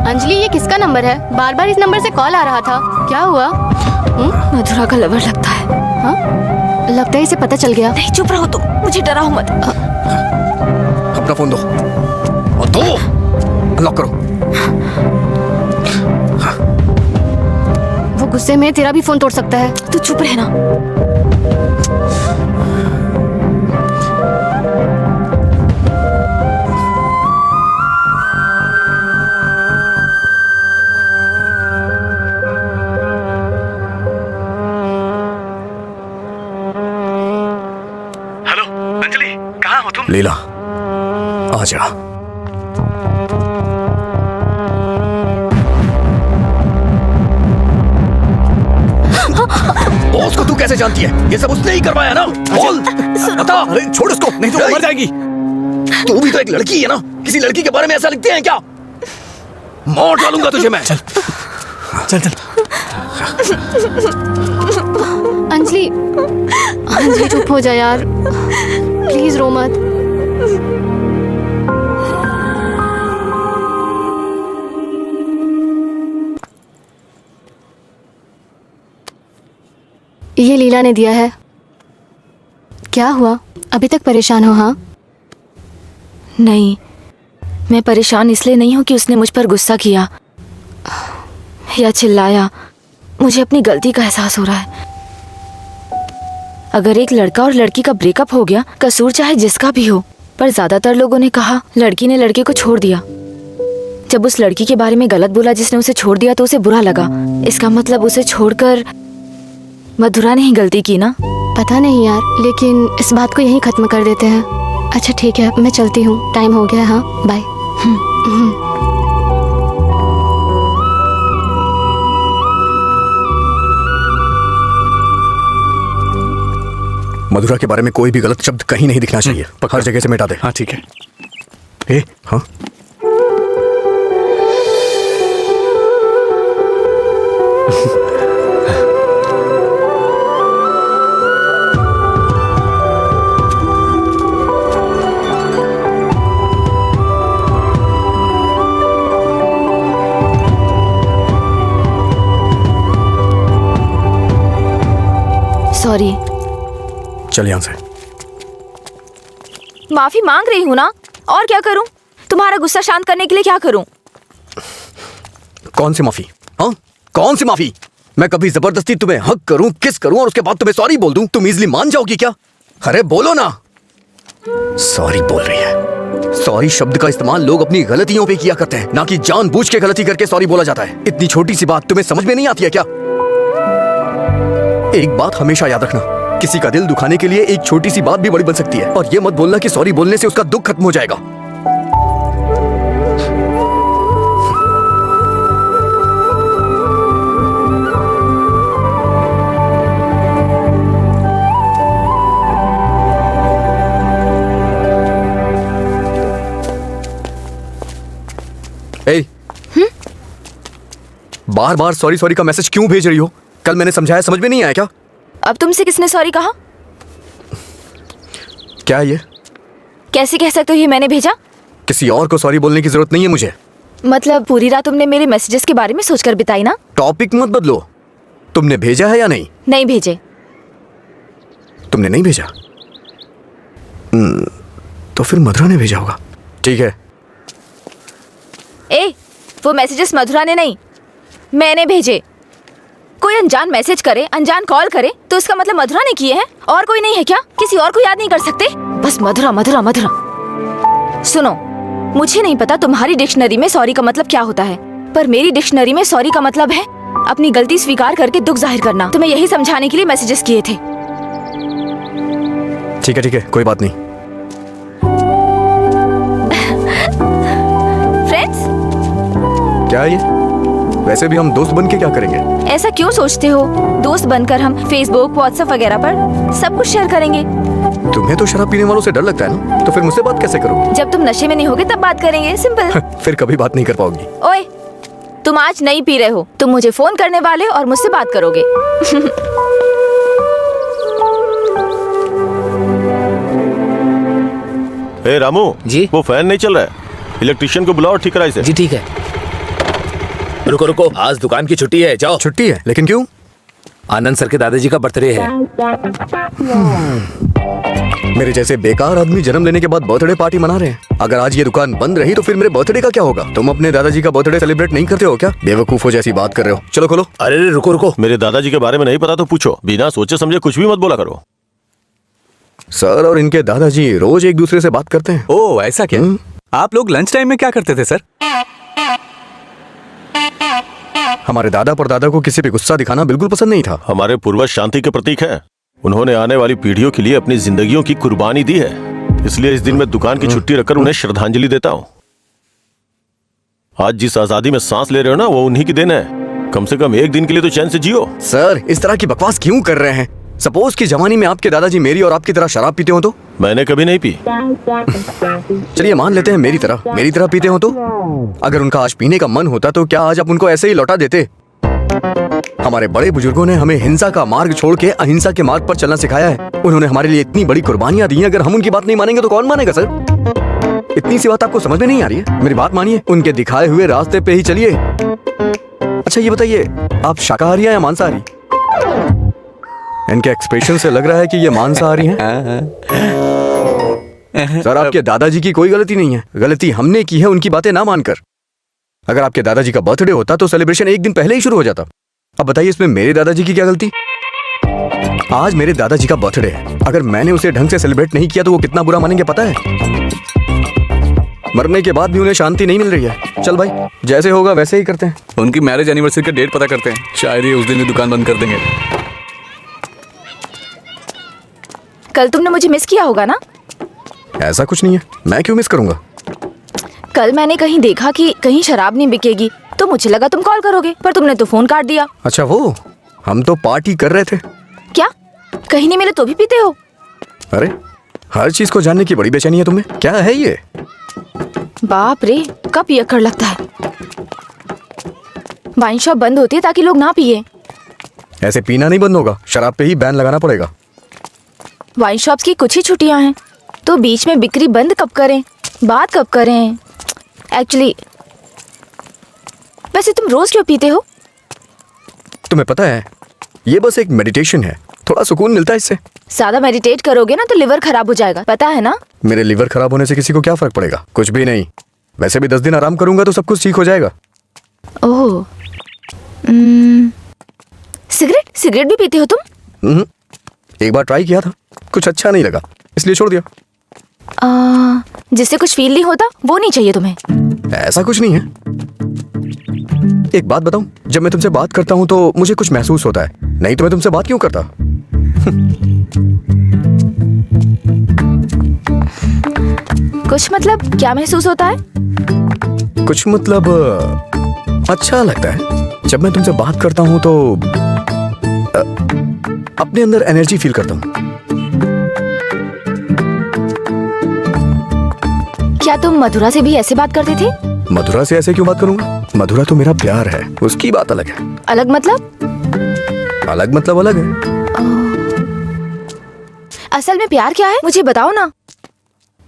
अंजलि, ये किसका नंबर है? बार बार इस नंबर से कॉल आ रहा था, क्या हुआ? मधुरा का लवर लगता है। हाँ? लगता है इसे पता चल गया। नहीं, चुप रहो तुम, मुझे डराओ मत। अपना फोन दो और दो, अनलॉक करो। वो गुस्से में तेरा भी फोन तोड़ सकता है। तू चुप रहना। हेलो अंजलि, कहाँ हो तुम? लीला, आ जा। बॉस को तू कैसे जानती है? ये सब उसने ही करवाया ना? बोल, बता। अरे छोड़ उसको, नहीं तो वो मर जाएगी। तू भी तो एक लड़की है ना? किसी लड़की के बारे में ऐसा लिखते हैं क्या? मार डालूंगा तुझे मैं। चल चल चल। अंजलि, अंजलि चुप हो जा यार, प्लीज रो मत। ये लीला ने दिया है। क्या हुआ, अभी तक परेशान हो? हाँ नहीं, मैं परेशान इसलिए नहीं हूँ कि उसने मुझ पर गुस्सा किया या चिल्लाया। मुझे अपनी गलती का एहसास हो रहा है। अगर एक लड़का और लड़की का ब्रेकअप हो गया, कसूर चाहे जिसका भी हो, पर ज्यादातर लोगों ने कहा लड़की ने लड़के को छोड़ दिया। जब उस लड़की के बारे में गलत बोला जिसने उसे छोड़ दिया तो उसे बुरा लगा। इसका मतलब उसे छोड़कर मधुरा ने ही गलती की ना? पता नहीं यार, लेकिन इस बात को यहीं खत्म कर देते हैं। अच्छा ठीक है, मैं चलती हूँ, टाइम हो गया। हाँ बाय। मधुरा के बारे में कोई भी गलत शब्द कहीं नहीं दिखना चाहिए। हर जगह से मिटा दे। हाँ ठीक है। ए, हाँ सॉरी। चल यहाँ से। माफी मांग रही हूँ ना, और क्या करूँ? तुम्हारा गुस्सा शांत करने के लिए क्या करूँ? कौन सी माफी? हाँ, कौन सी माफी? मैं कभी जबरदस्ती तुम्हें हक करूं, किस करूं और उसके बाद तुम्हें सॉरी बोल दूं? तुम इजीली मान जाओगी क्या? अरे बोलो ना। सॉरी बोल रही है। सॉरी शब्द का इस्तेमाल लोग अपनी गलतियों पे किया करते हैं, ना कि जानबूझ के गलती करके सॉरी बोला जाता है। इतनी छोटी सी बात तुम्हें समझ में नहीं आती है क्या? एक बात हमेशा याद रखना, किसी का दिल दुखाने के लिए एक छोटी सी बात भी बड़ी बन सकती है। और ये मत बोलना कि सॉरी बोलने से उसका दुख खत्म हो जाएगा। बार बार सॉरी सॉरी का मैसेज क्यों भेज रही हो? कल मैंने समझाया, समझ में नहीं आया क्या? अब तुमसे किसने सॉरी कहा? क्या ये? कैसे कह सकते हो ये मैंने भेजा? किसी और को सॉरी बोलने की जरूरत नहीं है मुझे। मतलब पूरी रात तुमने मेरे मैसेजेस के बारे में सोचकर बिताई ना? टॉपिक मत बदलो। तुमने भेजा है या नहीं? नहीं भेजे। तुमने नहीं भेजा? तो फिर मधुरा ने भेजा होगा। ठीक है। ए, वो मैसेजेस मधुरा ने नहीं, मैंने भेजे। कोई अनजान मैसेज करे, अनजान कॉल करे तो इसका मतलब मधुरा ने किए हैं? और कोई नहीं है क्या? किसी और को याद नहीं कर सकते? बस मधुरा मधुरा मधुरा। सुनो, मुझे नहीं पता तुम्हारी डिक्शनरी में सॉरी का मतलब क्या होता है, पर मेरी डिक्शनरी में सॉरी का मतलब है अपनी गलती स्वीकार करके दुख जाहिर करना। तुम्हें यही समझाने के लिए मैसेजेस किए थे। ठीक है, कोई बात नहीं। फ्रेंड्स? क्या ये? वैसे भी हम दोस्त बन के क्या करेंगे? ऐसा क्यों सोचते हो? दोस्त बनकर हम फेसबुक, व्हाट्सएप वगैरह पर सब कुछ शेयर करेंगे। तुम्हें तो शराब पीने वालों से डर लगता है ना, तो फिर मुझसे बात कैसे करोगे? जब तुम नशे में नहीं होगे तब बात करेंगे, सिंपल। फिर कभी बात नहीं कर पाओगी। ओए, तुम आज नहीं पी रहे हो, तुम मुझे फोन करने वाले और मुझसे बात करोगे। ए रामू जी? वो फैन नहीं चल रहा है, इलेक्ट्रिशियन को बुलाओ, ठीक कराइए। जी ठीक है। रुको रुको, आज दुकान की छुट्टी है, जाओ। छुट्टी है? लेकिन क्यों? आनंद सर के दादाजी का बर्थडे है। मेरे जैसे बेकार आदमी जन्म लेने के बाद बर्थडे पार्टी मना रहे हैं। अगर आज ये दुकान बंद रही तो फिर मेरे बर्थडे का क्या होगा? तुम अपने दादाजी का बर्थडे सेलिब्रेट नहीं करते हो क्या? बेवकूफों जैसी बात कर रहे हो। चलो खोलो। अरे रुको रुको, मेरे दादाजी के बारे में नहीं पता तो पूछो, बिना सोचे समझे कुछ भी मत बोला करो। सर और इनके दादाजी रोज एक दूसरे से बात करते हैं। ओ ऐसा क्या? आप लोग लंच टाइम में क्या करते थे सर? हमारे दादा परदादा को किसी पे गुस्सा दिखाना बिल्कुल पसंद नहीं था। हमारे पूर्वज शांति के प्रतीक हैं। उन्होंने आने वाली पीढ़ियों के लिए अपनी जिंदगियों की कुर्बानी दी है, इसलिए इस दिन मैं दुकान की छुट्टी रखकर उन्हें श्रद्धांजलि देता हूँ। आज जिस आजादी में सांस ले रहे हो ना, वो उन्हीं की देन है। कम से कम एक दिन के लिए तो चैन से जियो। सर इस तरह की बकवास क्यों कर रहे हैं? सपोज कि जवानी में आपके दादाजी मेरी और आपकी तरह शराब पीते हो तो? मैंने कभी नहीं पी। चलिए मान लेते हैं मेरी तरह पीते हो तो? अगर उनका आज पीने का मन होता तो क्या आज आप उनको ऐसे ही लौटा देते? हमारे बड़े बुजुर्गों ने हमें हिंसा का मार्ग छोड़ के अहिंसा के मार्ग पर चलना सिखाया है। उन्होंने हमारे लिए इतनी बड़ी कुर्बानियां दी हैं, अगर हम उनकी बात नहीं मानेंगे तो कौन मानेगा सर? इतनी सी बात आपको समझ में नहीं आ रही है? मेरी बात मानिए, उनके दिखाए हुए रास्ते पे ही चलिए। अच्छा ये बताइए, आप शाकाहारी हैं या मांसाहारी? इनके एक्सप्रेशन से लग रहा है कि ये मांसाहारी हैं। सर आपके दादाजी की कोई गलती नहीं है, गलती हमने की है उनकी बातें ना मानकर। अगर आपके दादाजी का बर्थडे होता तो सेलिब्रेशन एक दिन पहले ही शुरू हो जाता। अब बताइए इसमें मेरे दादाजी की क्या गलती? आज मेरे दादाजी का बर्थडे है, अगर मैंने उसे ढंग से सेलिब्रेट नहीं किया तो वो कितना बुरा मानेंगे पता है? मरने के बाद भी उन्हें शांति नहीं मिल रही है। चल भाई, जैसे होगा वैसे ही करते हैं। उनकी मैरिज एनिवर्सरी का डेट पता करते हैं, शायद ये उस दिन ही दुकान बंद कर देंगे। कल तुमने मुझे मिस किया होगा ना? ऐसा कुछ नहीं है, मैं क्यों मिस करूंगा? कल मैंने कहीं देखा कि कहीं शराब नहीं बिकेगी, तो मुझे लगा तुम कॉल करोगे, पर तुमने तो फोन काट दिया। अच्छा वो, हम तो पार्टी कर रहे थे। क्या? कहीं नहीं मिले तो भी पीते हो? अरे हर चीज को जानने की बड़ी बेचैनी है तुम्हें, क्या है ये? बाप रे, कब पियक्कड़ लगता है। वाइन शॉप बंद होती है ताकि लोग ना पिए। ऐसे पीना नहीं बंद होगा, शराब पे ही बैन लगाना पड़ेगा। वाइन शॉप्स की कुछ ही छुट्टियां हैं, तो बीच में बिक्री बंद कब करें, बात कब करें? एक्चुअली वैसे तुम रोज क्यों पीते हो? तुम्हें पता है ये बस एक मेडिटेशन है, थोड़ा सुकून मिलता है इससे। ज्यादा मेडिटेट करोगे ना तो लिवर खराब हो जाएगा, पता है ना? मेरे लिवर खराब होने से किसी को क्या फर्क पड़ेगा? कुछ भी नहीं। वैसे भी 10 दिन आराम करूंगा तो सब कुछ ठीक हो जाएगा। ओह, सिगरेट भी पीते हो तुम? एक बार ट्राई किया था, कुछ अच्छा नहीं लगा, इसलिए छोड़ दिया। जिससे कुछ फील नहीं होता वो नहीं चाहिए तुम्हें? ऐसा कुछ नहीं है। एक बात बताऊं, जब मैं तुमसे बात करता हूं तो मुझे कुछ महसूस होता है, नहीं तो मैं तुमसे बात क्यों करता? कुछ मतलब क्या महसूस होता है? कुछ मतलब अच्छा लगता है। जब मैं तुमसे बात करता हूं तो अपने अंदर एनर्जी फील करता हूं। क्या तुम मधुरा से भी ऐसे बात करते थे? मधुरा से ऐसे क्यों बात करूंगा? मधुरा तो मेरा प्यार है, उसकी बात अलग है। अलग मतलब? अलग मतलब अलग है। असल में प्यार क्या है मुझे बताओ ना।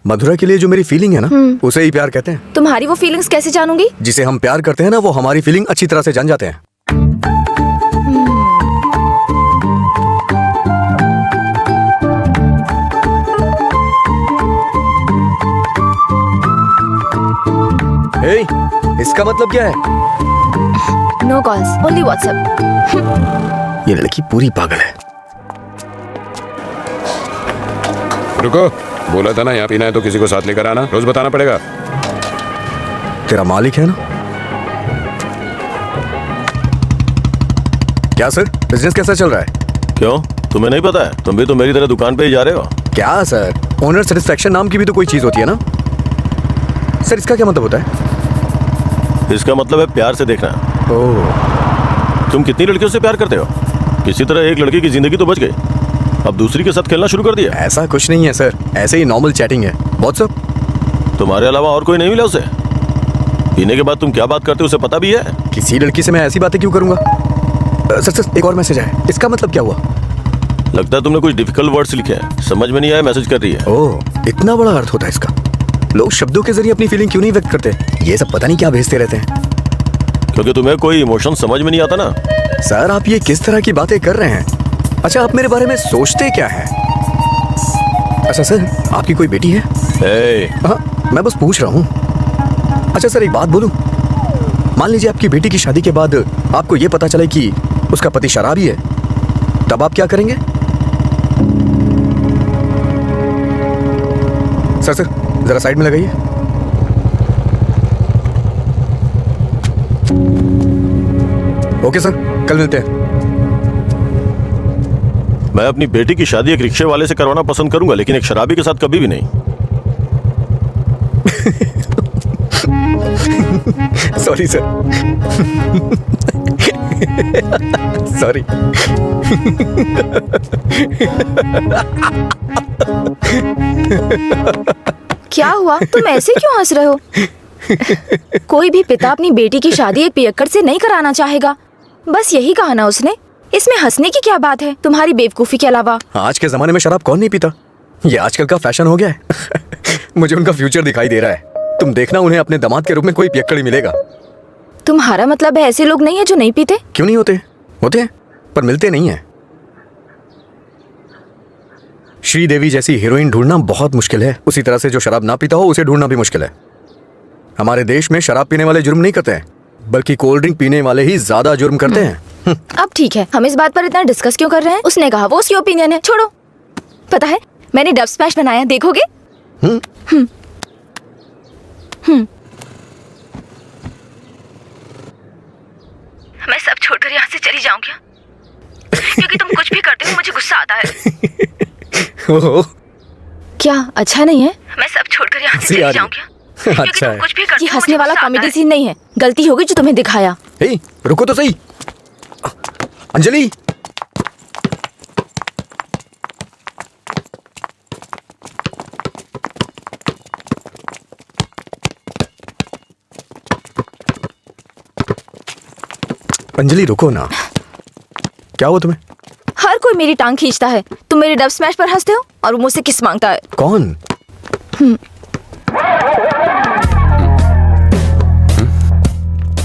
मधुरा के लिए जो मेरी फीलिंग है ना, उसे ही प्यार कहते हैं। तुम्हारी वो फीलिंग्स कैसे जानूंगी? जिसे हम प्यार करते हैं ना, वो हमारी फीलिंग अच्छी तरह से जान जाते हैं। हे, इसका मतलब क्या है? No calls, only WhatsApp. ये लड़की पूरी पागल है। रुको, बोला था ना यहाँ पीना है तो किसी को साथ लेकर आना, रोज बताना पड़ेगा। तेरा मालिक है ना? क्या सर, बिजनेस कैसा चल रहा है? क्यों, तुम्हें नहीं पता है? तुम भी तो मेरी तरह दुकान पे ही जा रहे हो। क्या सर, ओनर सेटिस्फेक्शन नाम की भी तो कोई चीज होती है ना? सर इसका क्या मतलब होता है? इसका मतलब है प्यार से देखना। ओह, तुम कितनी लड़कियों से प्यार करते हो? किसी तरह एक लड़की की जिंदगी तो बच गई, अब दूसरी के साथ खेलना शुरू कर दिया। ऐसा कुछ नहीं है सर, ऐसे ही नॉर्मल चैटिंग है। व्हाट्सएप? तुम्हारे अलावा और कोई नहीं मिला उसे? पीने के बाद तुम क्या बात करते हो उसे पता भी है? किसी लड़की से मैं ऐसी बातें क्यों करूंगा? सर एक और मैसेज है, इसका मतलब क्या हुआ? लगता है तुमने कुछ डिफिकल्ट वर्ड्स लिखे हैं, समझ में नहीं आया, मैसेज कर रही है। ओह, इतना बड़ा अर्थ होता है इसका। लोग शब्दों के जरिए अपनी फीलिंग क्यों नहीं व्यक्त करते? ये सब पता नहीं क्या भेजते रहते हैं। क्योंकि तुम्हें कोई इमोशन समझ में नहीं आता ना। सर आप ये किस तरह की बातें कर रहे हैं? अच्छा, आप मेरे बारे में सोचते क्या हैं? अच्छा सर, आपकी कोई बेटी है? हाँ, मैं बस पूछ रहा हूँ। अच्छा सर, एक बात बोलूं, मान लीजिए आपकी बेटी की शादी के बाद आपको ये पता चले कि उसका पति शराबी है, तब आप क्या करेंगे? सर जरा साइड में लगाइए। ओके सर, कल मिलते हैं। मैं अपनी बेटी की शादी एक रिक्शे वाले से करवाना पसंद करूंगा, लेकिन एक शराबी के साथ कभी भी नहीं। Sorry sir. सॉरी। क्या हुआ, तुम ऐसे क्यों हंस रहे हो? कोई भी पिता अपनी बेटी की शादी एक पियक्कड़ से नहीं कराना चाहेगा, बस यही कहा ना उसने। इसमें हंसने की क्या बात है तुम्हारी बेवकूफी के अलावा? आज के जमाने में शराब कौन नहीं पीता? ये आजकल का फैशन हो गया है। मुझे उनका फ्यूचर दिखाई दे रहा है। तुम देखना, उन्हें अपने दामाद के रूप में कोई पियक्कड़ ही मिलेगा। तुम्हारा मतलब है ऐसे लोग नहीं है जो नहीं पीते? क्यों नहीं होते? होते हैं, पर मिलते नहीं है। श्रीदेवी जैसी हीरोइन ढूंढना बहुत मुश्किल है, उसी तरह से जो शराब ना पीता हो उसे ढूंढना भी मुश्किल है। हमारे देश में शराब पीने वाले जुर्म नहीं करते हैं, बल्कि कोल्ड ड्रिंक पीने वाले ही ज्यादा जुर्म करते हैं। अब ठीक है, हम इस बात पर इतना डिस्कस क्यों कर रहे हैं? उसने कहा वो उसकी ओपिनियन है, छोड़ो। पता है मैंने डब स्मैश बनाया, देखोगे? मैं सब छोड़कर यहाँ से चली जाऊँ क्या? क्योंकि तुम कुछ भी करते हो मुझे गुस्सा आता है। क्या अच्छा नहीं है? मैं सब छोड़कर यहाँ से चली जाऊँ क्या? अच्छा है। कुछ भी करते हो हंसने वाला कॉमेडी सीन नहीं है, गलती होगी जो तुम्हें दिखाया। हे, रुको तो सही। अंजलि, अंजलि रुको ना। क्या हुआ तुम्हें? हर कोई मेरी टांग खींचता है। तुम मेरे डब स्मैश पर हंसते हो और वो मुझसे किस मांगता है। कौन?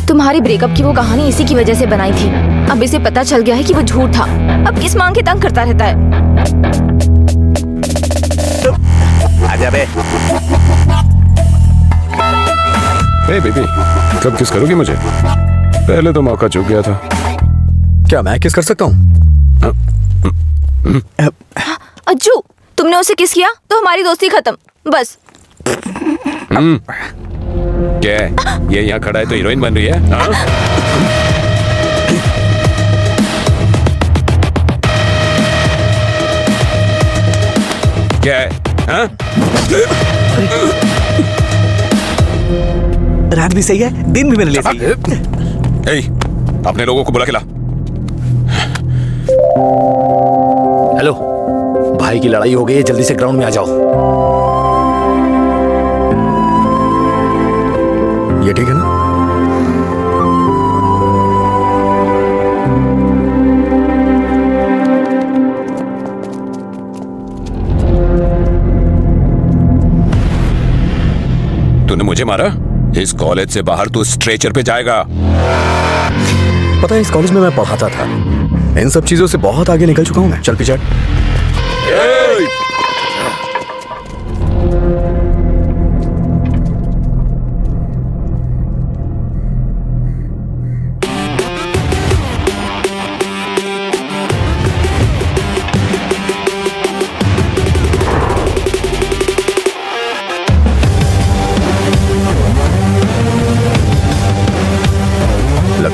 तुम्हारी ब्रेकअप की वो कहानी इसी की वजह से बनाई थी। अब इसे पता चल गया है कि वो झूठ था। अब किस मांग के तंग करता रहता है। आजा बे। हे बेबी, कब किस करोगी मुझे? पहले तो मौका चूक गया था। क्या मैं किस कर सकता हूँ? अज्जू, तुमने उसे किस किया तो हमारी दोस्ती खत्म, बस। क्या है? ये यहाँ खड़ा है तो हीरोइन बन रही है? क्या है? रात भी सही है, दिन भी मेरे लिए सही है। अपने लोगों को बुला के ला। हेलो, भाई की लड़ाई हो गई है, जल्दी से ग्राउंड में आ जाओ। ये ठीक है ना? तूने मुझे मारा? इस कॉलेज से बाहर तू स्ट्रेचर पे जाएगा। पता है, इस कॉलेज में मैं पढ़ाता था। इन सब चीजों से बहुत आगे निकल चुका हूं मैं। चल पीछे।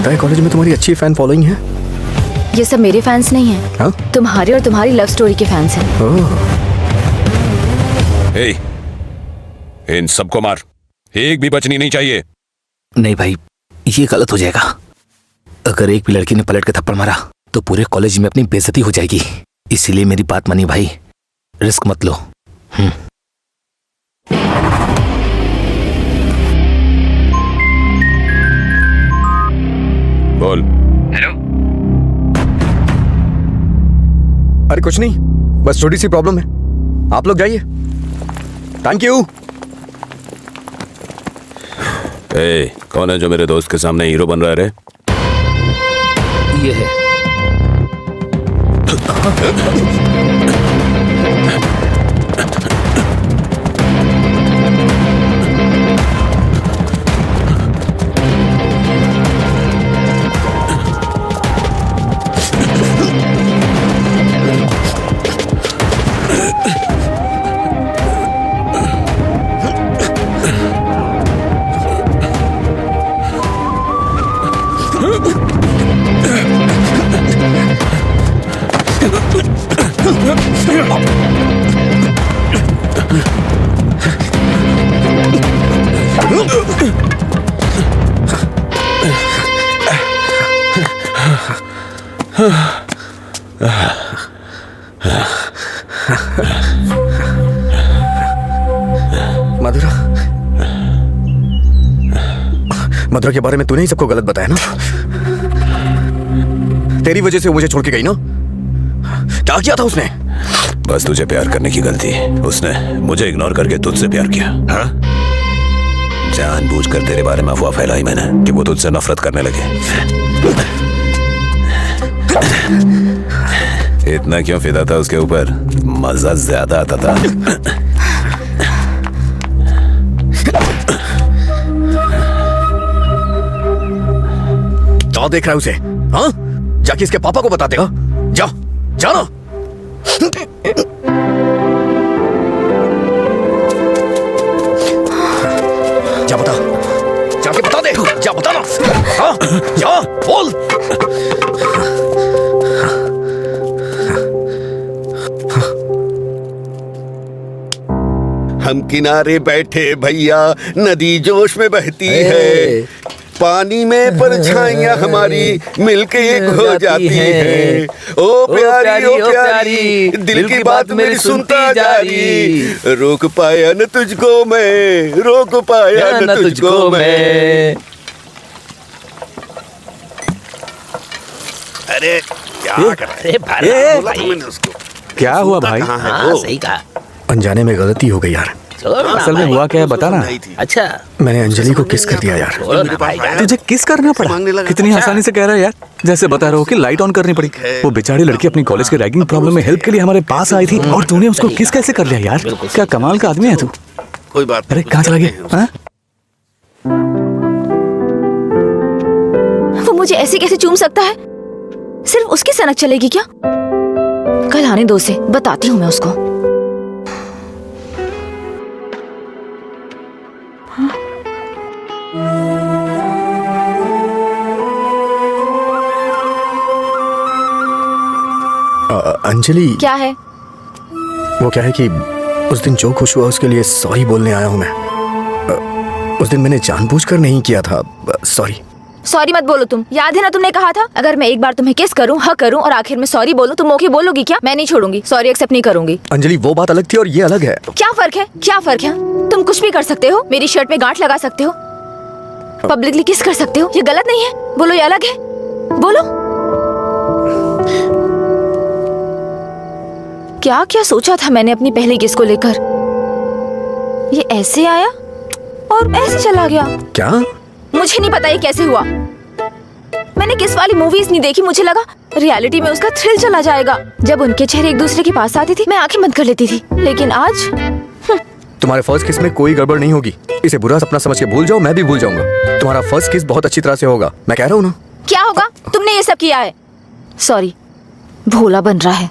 लगता है कॉलेज में तुम्हारी अच्छी फैन फॉलोइंग है। ये सब मेरे फैंस नहीं हैं। हाँ? तुम्हारे और तुम्हारी लव स्टोरी के फैंस हैं। ए, इन सबको मार, एक भी बचनी नहीं चाहिए। नहीं भाई, ये गलत हो जाएगा। अगर एक भी लड़की ने पलट के थप्पड़ मारा तो पूरे कॉलेज में अपनी बेइज्जती हो जाएगी। इसीलिए मेरी बात मानिए भाई, रिस्क मत लो। बोल। हेलो। अरे कुछ नहीं, बस छोटी सी प्रॉब्लम है। आप लोग जाइए। Thank you. ए, कौन है जो मेरे दोस्त के सामने हीरो बन रहा है रे? ये है। मधुरा के बारे में तूने ही सबको गलत बताया ना। तेरी वजह से वो मुझे छोड़ के गई ना। क्या किया था उसने? बस तुझे प्यार करने की गलती। उसने मुझे इग्नोर करके तुझसे प्यार किया। हाँ? जानबूझकर तेरे बारे में अफवाह फैलाई मैंने कि वो तुझसे नफरत करने लगे। इतना क्यों फिदा था उसके ऊपर? मजा ज्यादा आता था। क्या देख रहा है उसे? हाँ? जाके इसके पापा को बता देगा। जा, जाना। जा बता, जाके बता दे। जा बता ना। हाँ? जा, बोल। हम किनारे बैठे भैया, नदी जोश में बहती है, पानी में परछाइयां हमारी मिलके एक हो जाती है। ओ प्यारी ओ प्यारी, दिल की बात मेरी सुनता जा रही। रोक पाया न तुझको मैं, रोक पाया न तुझको मैं। अरे क्या कर रहे हैं? क्या हुआ भाई? हाँ, सही कहा। अनजाने में गलती हो गई यार। असल में हुआ क्या है बताना। अच्छा, मैंने अंजलि को किस कर दिया यार। तुझे किस करना पड़ा? कितनी आसानी से कह रहा है यार, जैसे बता रहे हो कि लाइट ऑन करनी पड़ी। वो बेचारी लड़की अपनी कॉलेज के रैगिंग प्रॉब्लम में हेल्प के लिए हमारे पास आई थी और तूने उसको किस कैसे कर लिया यार? क्या कमाल का आदमी है तू। कोई बात। अरे कहाँ चला गया? हाँ? वो मुझे ऐसे कैसे चूम सकता है? सिर्फ उसकी सनक चलेगी क्या? कल आने दो उसे, बताती हूँ मैं उसको। अंजलि, क्या है? वो क्या है कि उस दिन जो खुश हुआ उसके लिए सॉरी बोलने आया हूँ मैं। उस दिन मैंने जानबूझकर नहीं किया था। सॉरी। सॉरी मत बोलो तुम। याद है ना तुमने कहा था अगर मैं एक बार तुम्हें किस करूं, हक करूं और आखिर में सॉरी बोलूं, तुम ओके बोलोगी क्या? मैं नहीं छोड़ूंगी। सॉरी एक्सेप्ट नहीं करूंगी। अंजलि, वो बात अलग थी और ये अलग है। क्या फर्क है? क्या फर्क है? तुम कुछ भी कर सकते हो, मेरी शर्ट पे गांठ लगा सकते हो, पब्लिकली किस कर सकते हो। ये गलत नहीं है? बोलो, ये अलग है? बोलो। क्या क्या सोचा था मैंने अपनी पहली किस को लेकर? ये ऐसे आया और ऐसे चला गया। क्या? मुझे नहीं पता ये कैसे हुआ। मैंने किस वाली मूवीज नहीं देखी, मुझे लगा रियलिटी में उसका थ्रिल चला जाएगा। जब उनके चेहरे एक दूसरे के पास आते थे मैं आंखें बंद कर लेती थी, लेकिन आज तुम्हारे फर्स्ट किस में कोई गड़बड़ नहीं होगी। इसे बुरा सपना समझ के भूल जाओ, मैं भी भूल जाऊंगा। तुम्हारा फर्स्ट किस बहुत अच्छी तरह से होगा, मैं कह रहा हूँ ना। क्या होगा? तुमने ये सब किया है। सॉरी, भोला बन रहा है।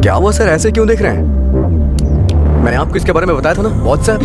क्या हुआ सर, ऐसे क्यों देख रहे हैं? मैंने आपको इसके बारे में बताया था ना, WhatsApp.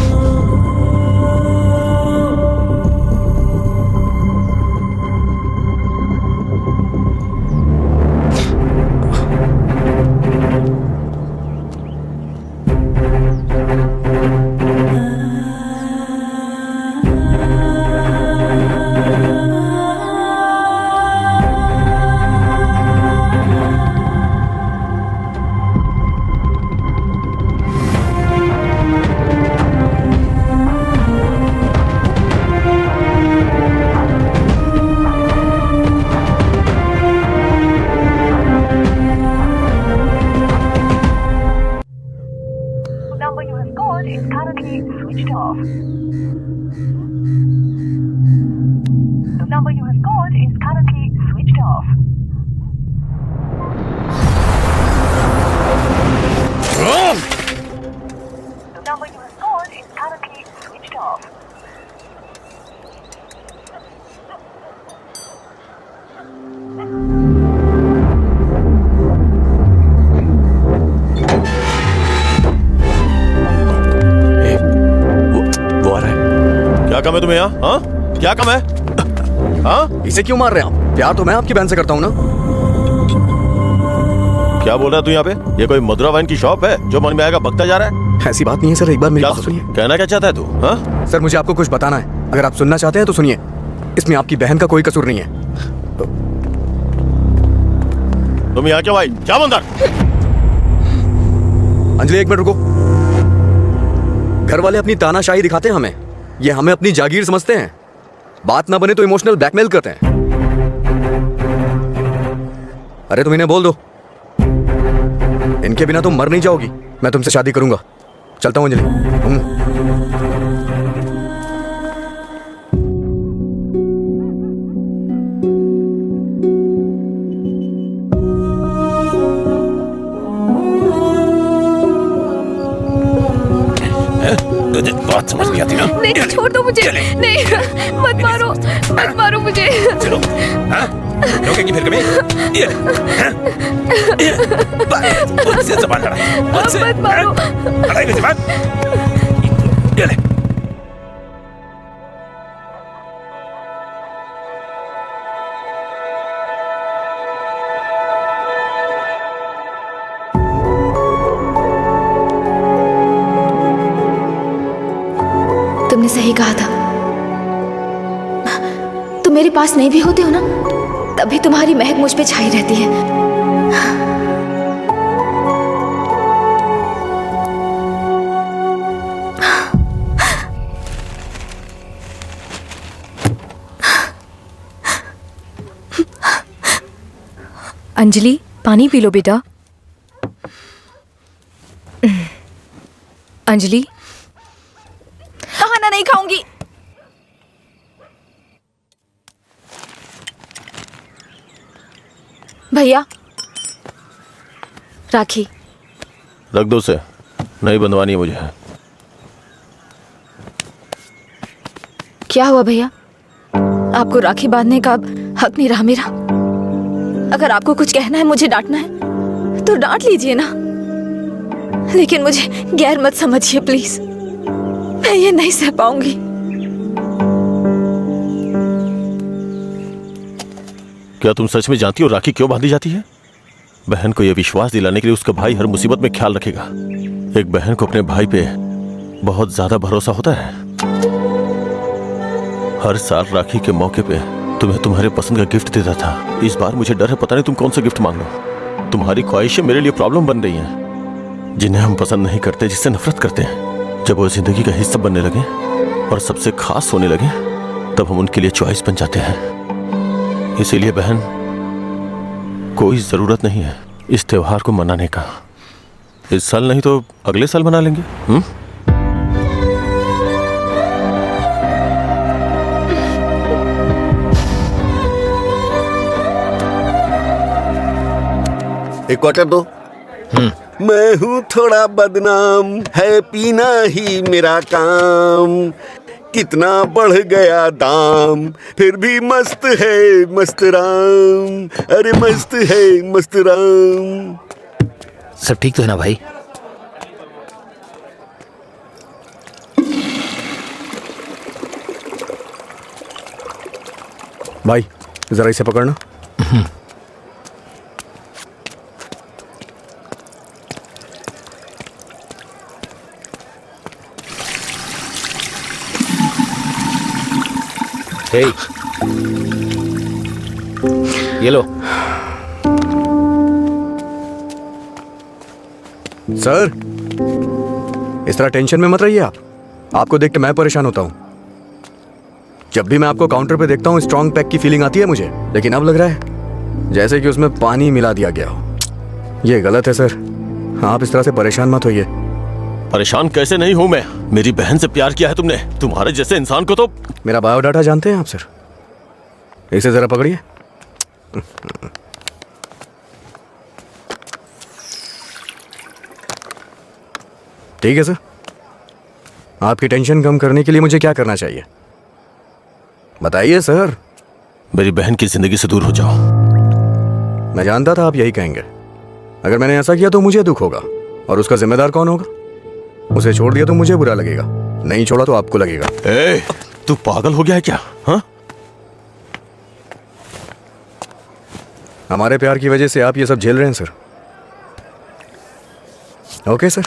number you have called is currently switched off. The number you have called is currently switched off. The number you have called is currently switched off. वो आ रहा है। क्या काम है तुम्हें यहाँ? हाँ, क्या काम है? हाँ, इसे क्यों मार रहे हैं आप? प्यार तो मैं आपकी बहन से करता हूँ ना। क्या बोल रहा है तू यहाँ पे? ये कोई मधुरा वाइन की शॉप है जो मन में आएगा बकता जा रहा है? ऐसी बात नहीं है सर, एक बार मेरी बात सुनिए। कहना क्या चाहता है तू? हाँ? सर मुझे आपको कुछ बताना है, अगर आप सुनना चाहते हैं तो सुनिए। इसमें आपकी बहन का कोई कसूर नहीं है। तुम यहाँ क्यों आई? क्या अंदर? अंजलि एक मिनट रुको। घर वाले अपनी तानाशाही दिखाते हैं हमें, ये हमें अपनी जागीर समझते हैं। बात ना बने तो इमोशनल ब्लैकमेल करते हैं। अरे तुम इन्हें बोल दो, इनके बिना तुम मर नहीं जाओगी। मैं तुमसे शादी करूंगा। चलता हूं अंजलि। तुझे बात समझ नहीं आती ना? नहीं, छोड़ दो मुझे। नहीं, मत मारो मुझे। चलो, हाँ? रोकेंगी फिर कभी? ये, हाँ? ये, मुझसे ज़बान लड़ा, मुझसे, मत मारो। लड़ाई में ज़बान? ये ले। तुमने सही कहा था। तुम मेरे पास नहीं भी होते हो ना, तभी तुम्हारी महक मुझ पे छाई रहती है। अंजलि, पानी पी लो बेटा। अंजलि, खाना नहीं खाऊंगी। भैया, राखी रख दो उसे, नहीं बंधवानी है मुझे। क्या हुआ भैया? आपको राखी बांधने का अब हक नहीं रहा मेरा? अगर आपको कुछ कहना है, मुझे डांटना है तो डांट लीजिए ना, लेकिन मुझे गैर मत समझिए प्लीज। मैं ये नहीं सह पाऊंगी। क्या तुम सच में जानती हो राखी क्यों बांधी जाती है? बहन को यह विश्वास दिलाने के लिए उसका भाई हर मुसीबत में ख्याल रखेगा। एक बहन को अपने भाई पे बहुत ज्यादा भरोसा होता है। हर साल राखी के मौके पे तुम्हें तुम्हारे पसंद का गिफ्ट देता था। इस बार मुझे डर है, पता नहीं तुम कौन सा गिफ्ट मांग लो। तुम्हारी ख्वाहिशें मेरे लिए प्रॉब्लम बन रही हैं, जिन्हें हम पसंद नहीं करते, जिससे नफरत करते हैं। जब वो जिंदगी का हिस्सा बनने लगे और सबसे खास होने लगे, तब हम उनके लिए चॉइस बन जाते हैं। इसीलिए बहन, कोई जरूरत नहीं है इस त्योहार को मनाने का। इस साल नहीं तो अगले साल मना लेंगे। एक क्वार्टर दो। मैं हूँ थोड़ा बदनाम, है पीना ही मेरा काम। कितना बढ़ गया दाम, फिर भी मस्त है मस्त राम। अरे मस्त है मस्त राम। सब ठीक तो है ना भाई? भाई जरा इसे पकड़ना। हे, ये लो। सर, इस तरह टेंशन में मत रहिए आप। आपको देख के मैं परेशान होता हूं। जब भी मैं आपको काउंटर पे देखता हूं स्ट्रॉन्ग पैक की फीलिंग आती है मुझे, लेकिन अब लग रहा है जैसे कि उसमें पानी मिला दिया गया हो। ये गलत है सर, आप इस तरह से परेशान मत होइए। परेशान कैसे नहीं हूं मैं? मेरी बहन से प्यार किया है तुमने। तुम्हारे जैसे इंसान को तो। मेरा बायोडाटा जानते हैं आप सर? इसे जरा पकड़िए। ठीक है सर, आपकी टेंशन कम करने के लिए मुझे क्या करना चाहिए बताइए सर। मेरी बहन की जिंदगी से दूर हो जाओ। मैं जानता था आप यही कहेंगे। अगर मैंने ऐसा किया तो मुझे दुख होगा, और उसका जिम्मेदार कौन होगा? उसे छोड़ दिया तो मुझे बुरा लगेगा, नहीं छोड़ा तो आपको लगेगा। ए, तू पागल हो गया है क्या? हाँ? हमारे प्यार की वजह से आप ये सब झेल रहे हैं सर। ओके सर,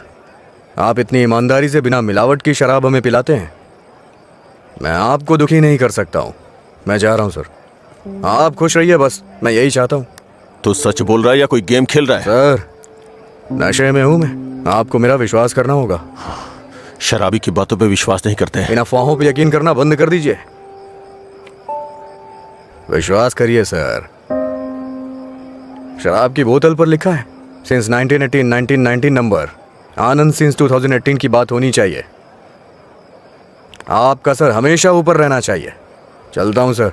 आप इतनी ईमानदारी से बिना मिलावट की शराब हमें पिलाते हैं। मैं आपको दुखी नहीं कर सकता हूं। मैं जा रहा हूं सर, आप खुश रहिए बस, मैं यही चाहता हूं। तू सच बोल रहा है या कोई गेम खेल रहा है? सर, नशे में हूं मैं, आपको मेरा विश्वास करना होगा। शराबी की बातों पे विश्वास नहीं करते हैं। इन अफवाहों पे यकीन करना बंद कर दीजिए। विश्वास करिए सर, शराब की बोतल पर लिखा है सिंस 1919 नंबर, आनंद सिंस 2018 की बात होनी चाहिए। आपका सर हमेशा ऊपर रहना चाहिए। चलता हूं सर।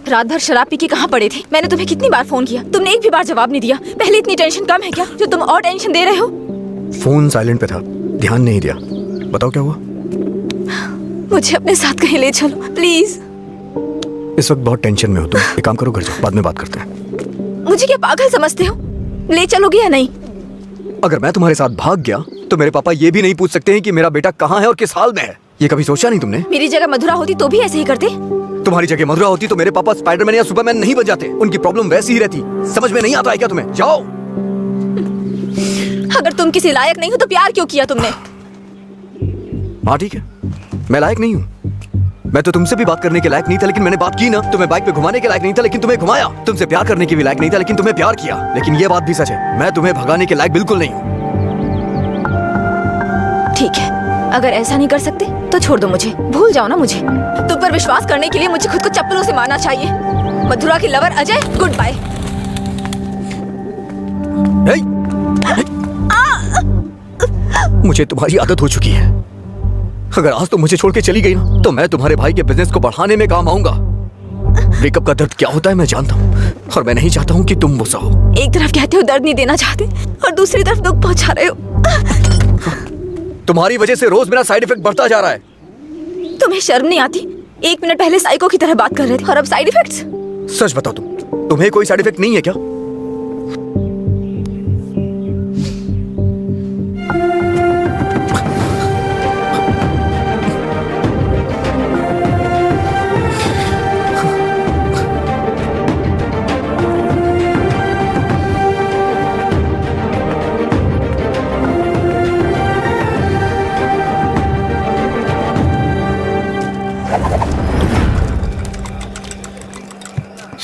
रात भर शराब पी के कहाँ पड़े थे? मैंने तुम्हें कितनी बार फोन किया, तुमने एक भी बार जवाब नहीं दिया। पहले इतनी टेंशन कम है क्या जो तुम और टेंशन दे रहे हो? फोन साइलेंट पे था, ध्यान नहीं दिया। बताओ क्या हुआ? मुझे अपने साथ कहीं ले चलो प्लीज। इस वक्त बहुत टेंशन में हो तुम, एक काम करो घर जाओ, बाद में बात करते हैं। मुझे क्या पागल समझते हो? ले चलोगे या नहीं? अगर मैं तुम्हारे साथ भाग गया तो मेरे पापा ये भी नहीं पूछ सकते हैं कि मेरा बेटा कहाँ है और किस हाल में है। ये कभी सोचा नहीं तुमने? मेरी जगह मधुरा होती तो भी ऐसे ही करते। तुम्हारी जगह मधुरा होती तो मेरे पापा स्पाइडरमैन या सुपरमैन नहीं बन जाते। उनकी प्रॉब्लम वैसी ही रहती। समझ में नहीं आता है क्या तुम्हें? जाओ। अगर तुम किसी लायक नहीं हो तो प्यार क्यों किया तुमने? हाँ ठीक है, मैं लायक नहीं हूँ। मैं तो तुमसे भी बात करने के लायक नहीं था, लेकिन मैंने बात की ना। तुम्हें बाइक पे घुमाने के लायक नहीं था, लेकिन तुम्हें घुमाया। तुमसे प्यार करने के भी लायक नहीं था, लेकिन तुम्हें प्यार किया। लेकिन ये बात भी सच है, मैं तुम्हें भगाने के लायक बिल्कुल नहीं हूँ। ठीक है, अगर ऐसा नहीं कर सकते तो छोड़ दो मुझे, भूल जाओ ना मुझे। तुम पर विश्वास करने के लिए मुझे खुद को चप्पलों से मारना चाहिए। मथुरा की लवर अजय, गुड बाय। मुझे तुम्हारी आदत हो चुकी है। अगर आज तुम मुझे छोड़ के चली गई ना, तो मैं तुम्हारे भाई के बिजनेस को बढ़ाने में काम आऊंगा। ब्रेकअप का दर्द क्या होता है मैं जानता हूँ, और मैं नहीं चाहता हूँ कि तुम मुझसे हो। एक तरफ कहते हो दर्द नहीं देना चाहते, और दूसरी तरफ दुख पहुंचा रहे हो। तुम्हारी वजह से रोज मेरा साइड इफेक्ट बढ़ता जा रहा है। तुम्हें शर्म नहीं आती? 1 मिनट पहले साइको की तरह बात कर रहे थे, और अब साइड इफेक्ट्स? सच बताओ, तुम्हें कोई साइड इफेक्ट नहीं है क्या?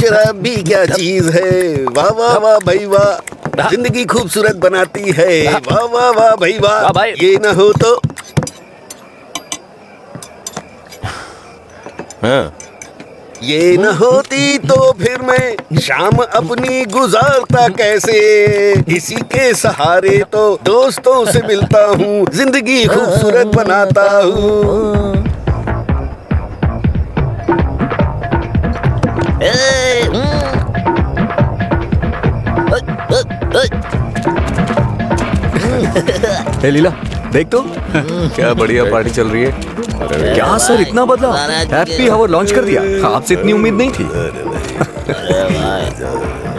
शराब भी क्या चीज है। वाह वाह वाह भाई वाह, जिंदगी खूबसूरत बनाती है। वाह वाह वाह भाई वाह, ये न हो तो। हाँ। ये न होती तो फिर मैं शाम अपनी गुजारता कैसे। इसी के सहारे तो दोस्तों से मिलता हूँ, जिंदगी खूबसूरत बनाता हूँ। हे लीला, देख तो क्या बढ़िया पार्टी चल रही है। क्या सर इतना बदला? हैप्पी आवर लॉन्च कर दिया, आपसे इतनी उम्मीद नहीं थी।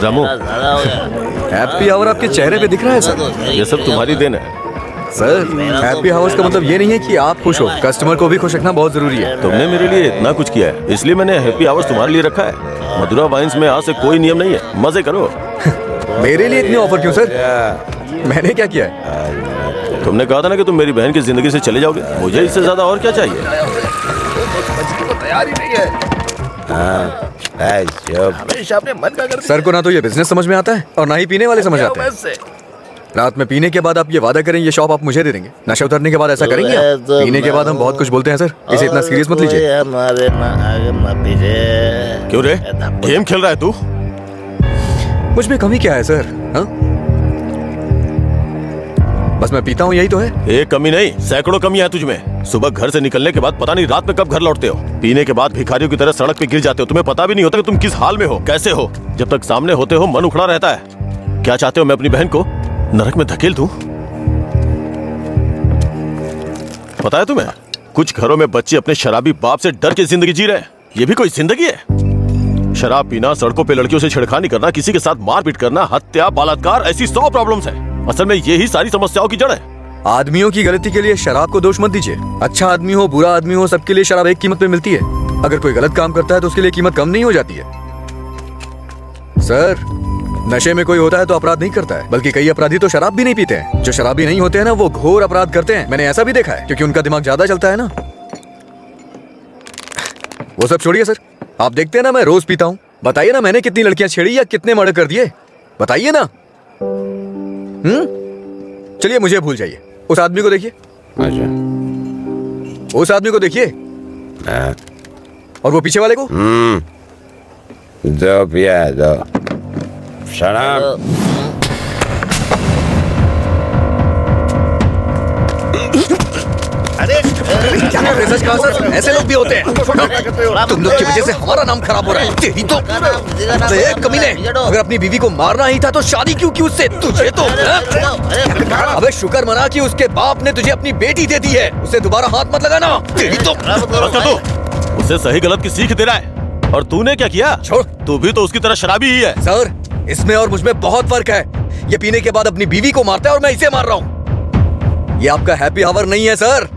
रामू, हैप्पी आवर आपके चेहरे पे दिख रहा है सर। ये सब तुम्हारी देन है। सर हैप्पी आवर्स का मतलब ये नहीं है कि आप खुश हो, कस्टमर को भी खुश रखना बहुत जरूरी है। तुमने मेरे लिए इतना कुछ किया है, इसलिए मैंने हैप्पी आवर्स तुम्हारे लिए रखा है। मधुरा वाइन्स में आज से कोई नियम नहीं है, मजे करो। मेरे लिए इतने ऑफर क्यों सर? मैंने क्या किया है? तुमने कहा था ना कि तुम मेरी बहन की जिंदगी से चले जाओगे, मुझे इससे ज्यादा और क्या चाहिए? तैयारी नहीं है। हमेशा अपने मन का सर को ना तो ये बिजनेस समझ में आता है और ना ही पीने वाले समझ आते हैं। रात में पीने के बाद आप ये वादा करें ये शॉप आप मुझे दे देंगे, नशा उतरने के बाद ऐसा करेंगे आप? पीने के बाद हम बहुत कुछ बोलते हैं सर, इसे इतना सीरियस मत लीजिए। क्यों रे, गेम खेल रहा है तू? मुझ में कमी क्या है सर? हाँ? बस मैं पीता हूँ, यही तो है। एक कमी नहीं, सैकड़ों कमी है तुझमें। सुबह घर से निकलने के बाद पता नहीं रात में कब घर लौटते हो। पीने के बाद भिखारियों की तरह सड़क पे गिर जाते हो, तुम्हें पता भी नहीं होता कि तुम किस हाल में हो, कैसे हो। जब तक सामने होते हो मन उखड़ा रहता है। क्या चाहते हो, मैं अपनी बहन को नरक में धकेल दूं? पता है तुम्हें, कुछ घरों में बच्चे अपने शराबी बाप से डर के जिंदगी जी रहे हैं। ये भी कोई जिंदगी है? शराब पीना, सड़कों पे लड़कियों से छेड़खानी करना, किसी के साथ मारपीट करना, हत्या, बलात्कार, ऐसी 100 प्रॉब्लम्स हैं। असल में यही सारी समस्याओं की जड़ है। आदमियों की गलती के लिए शराब को दोष मत दीजिए। अच्छा आदमी हो, बुरा आदमी हो, सबके लिए शराब एक कीमत पे मिलती है। अगर कोई गलत काम करता है तो उसके लिए कीमत कम नहीं हो जाती है। सर नशे में कोई होता है तो अपराध नहीं करता है, बल्कि कई अपराधी तो शराब भी नहीं पीते हैं। जो शराबी नहीं होते हैं ना, वो घोर अपराध करते हैं। मैंने ऐसा भी देखा है, क्योंकि उनका दिमाग ज्यादा चलता है ना। वो सब छोड़िए सर, आप देखते हैं ना मैं रोज पीता हूँ। बताइए ना मैंने कितनी लड़कियां छेड़ी या कितने मर्डर कर दिए, बताइए ना। चलिए मुझे भूल जाइए, उस आदमी को देखिए। उस आदमी को देखिए, और वो पीछे वाले को। दो पिया दो शराब। अरे क्या कर रहे सर? सर ऐसे लोग भी होते हैं। तुम लोग की वजह से हमारा नाम खराब हो रहा है। तेरी तो कमीने, अगर अपनी बीवी को मारना ही था तो शादी क्यों की उससे? तुझे तो अबे शुक्र मना कि उसके बाप ने तुझे अपनी बेटी दे दी है। उसे दोबारा हाथ मत लगाना। तेरी तो उसे सही गलत की सीख दे रहा है, और तूने क्या किया? छोड़, तू भी तो उसकी तरह शराबी ही है। सर इसमें और मुझमें बहुत फर्क है। ये पीने के बाद अपनी बीवी को मारता है और मैं इसे मार रहा हूँ। ये आपका हैप्पी आवर नहीं है सर।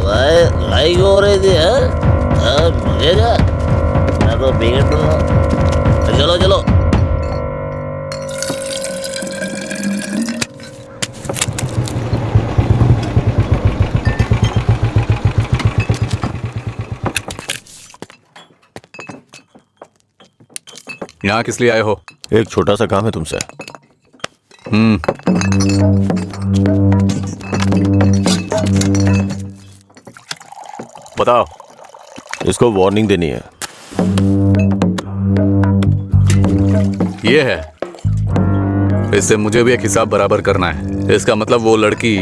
लड़ाई हो रही थी, मैं तो बिगड़ दूंगा। चलो चलो। यहाँ किस लिए आए हो? एक छोटा सा काम है तुमसे। बताओ। इसको वार्निंग देनी है। ये है, इससे मुझे भी एक हिसाब बराबर करना है। इसका मतलब वो लड़की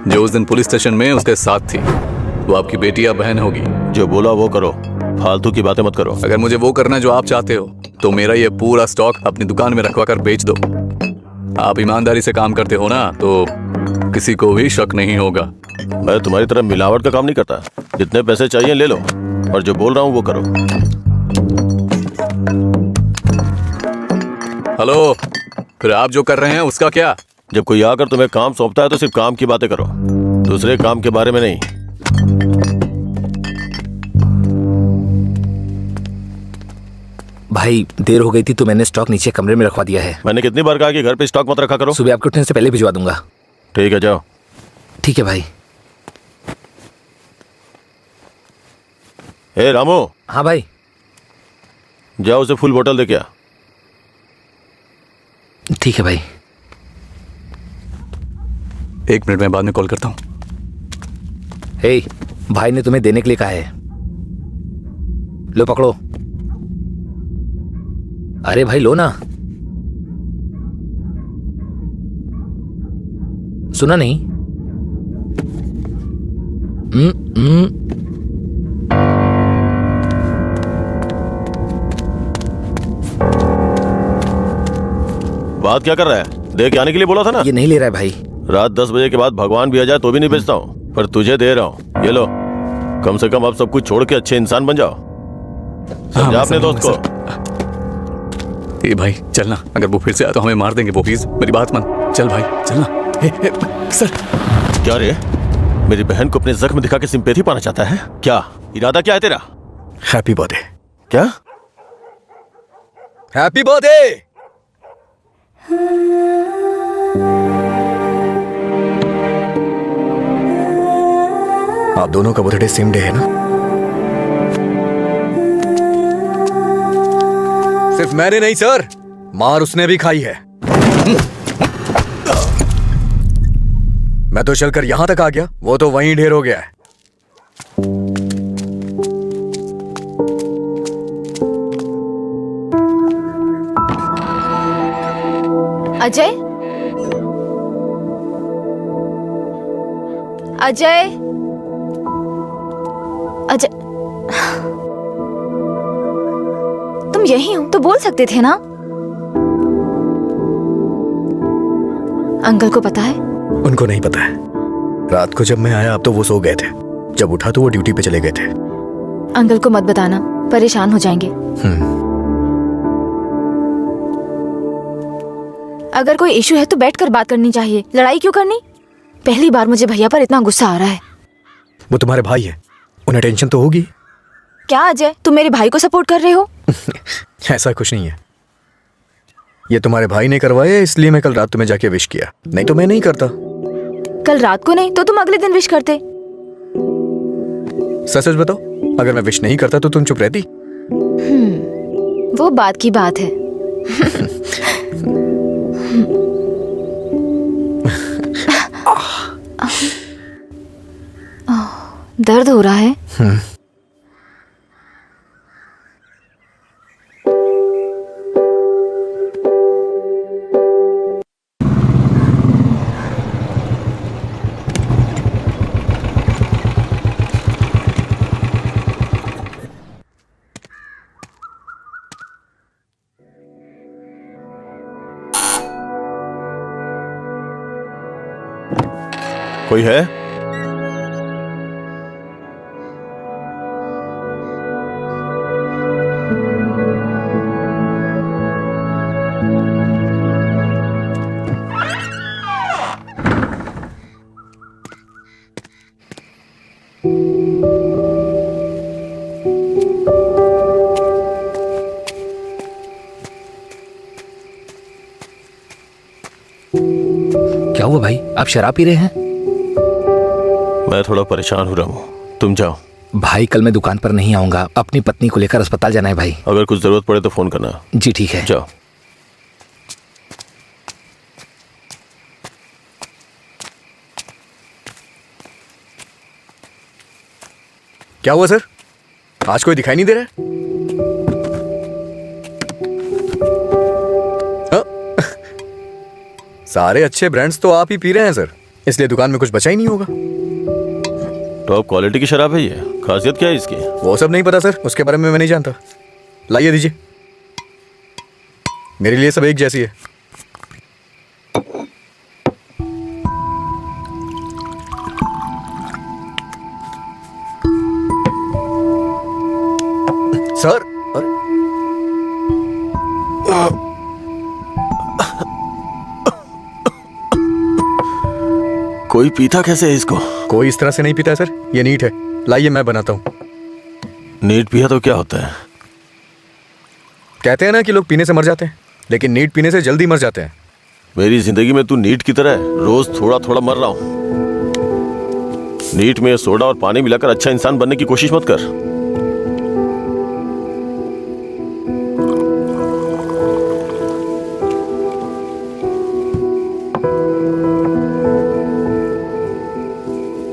जो उस दिन पुलिस स्टेशन में उसके साथ थी, वो आपकी बेटी या बहन होगी। जो बोला वो करो, फालतू की बातें मत करो। अगर मुझे वो करना जो आप चाहते हो तो मेरा ये पूरा स्टॉक अपनी दुकान में रखवा कर बेच दो। आप ईमानदारी से काम करते हो ना, तो किसी को भी शक नहीं होगा। मैं तुम्हारी तरह मिलावट का काम नहीं करता। जितने पैसे चाहिए ले लो, और जो बोल रहा हूँ वो करो। हेलो, फिर आप जो कर रहे हैं उसका क्या? जब कोई आकर तुम्हें काम सौंपता है तो सिर्फ काम की बातें करो, दूसरे काम के बारे में नहीं। भाई देर हो गई थी तो मैंने स्टॉक नीचे कमरे में रखवा दिया है। मैंने कितनी बार कहा कि घर पे स्टॉक मत रखा करो। सुबह आपके उठने से पहले भिजवा दूंगा। ठीक है जाओ। ठीक है भाई। ए रामू। हाँ भाई। जाओ उसे फुल बोतल दे क्या। ठीक है भाई। 1 मिनट में बाद में कॉल करता हूँ। हे, भाई ने तुम्हें देने के लिए कहा है। लो पकड़ो। अरे भाई लो ना। सुना नहीं? बात क्या कर रहा है? दे के आने के लिए बोला था ना। ये नहीं ले रहा है भाई। रात 10 बजे के बाद भगवान भी आ जाए तो भी नहीं बेचता हूँ, पर तुझे दे रहा हूँ। ये लो, कम से कम आप सब कुछ छोड़ के अच्छे इंसान बन जाओ। समझा अपने दोस्त को। ए भाई चलना, अगर वो फिर से आया तो हमें मार देंगे वो, प्लीज मेरी बात मान। चल भाई चलना। सर क्या रे, मेरी बहन को अपने जख्म दिखा के सिंपैथी पाना चाहता है क्या? इरादा क्या है तेरा? Happy birthday. क्या? Happy birthday. आप दोनों का बर्थडे सेम डे है ना? सिर्फ मैंने नहीं सर, मार उसने भी खाई है। मैं तो चलकर यहां तक आ गया, वो तो वहीं ढेर हो गया है। अजय, अजय, अजय, तुम यही हो तो बोल सकते थे ना। अंकल को पता है? उनको नहीं पता है। रात को जब मैं आया अब तो वो सो गए थे, जब उठा तो वो ड्यूटी पे चले गए थे। अंकल को मत बताना, परेशान हो जाएंगे। अगर कोई इशू है तो बैठकर बात करनी चाहिए, लड़ाई क्यों करनी? पहली बार मुझे भैया पर इतना गुस्सा आ रहा है। वो तुम्हारे भाई है, उन्हें टेंशन तो होगी। क्या अजय, तुम मेरे भाई को सपोर्ट कर रहे हो? ऐसा कुछ नहीं है, ये तुम्हारे भाई ने करवाया इसलिए मैं कल रात तुम्हें जाके विश किया, नहीं तो मैं नहीं करता। कल रात को नहीं तो तुम अगले दिन विश करते। सच सच बताओ, अगर मैं विश नहीं करता तो तुम चुप रहती? वो बात की बात है। दर्द हो रहा है? कोई है? क्या हुआ भाई, आप शराब पी रहे हैं? मैं थोड़ा परेशान हो रहा हूँ, तुम जाओ। भाई कल मैं दुकान पर नहीं आऊंगा, अपनी पत्नी को लेकर अस्पताल जाना है भाई। अगर कुछ जरूरत पड़े तो फोन करना। जी ठीक है, जाओ। क्या हुआ सर, आज कोई दिखाई नहीं दे रहा है? सारे अच्छे ब्रांड्स तो आप ही पी रहे हैं सर, इसलिए दुकान में कुछ बचा ही नहीं होगा। टॉप क्वालिटी की शराब है ये, खासियत क्या है इसकी? वो सब नहीं पता सर, उसके बारे में मैं नहीं जानता। लाइए दीजिए, मेरे लिए सब एक जैसी है। सर कोई पीता कैसे है इसको? कोई इस तरह से नहीं पीता सर, ये नीट है। लाइए मैं बनाता हूँ। नीट पिया तो क्या होता है? कहते हैं ना कि लोग पीने से मर जाते हैं, लेकिन नीट पीने से जल्दी मर जाते हैं। मेरी जिंदगी में तू नीट की तरह है, रोज थोड़ा थोड़ा मर रहा हूँ। नीट में सोडा और पानी मिलाकर अच्छा इंसान बनने की कोशिश मत कर।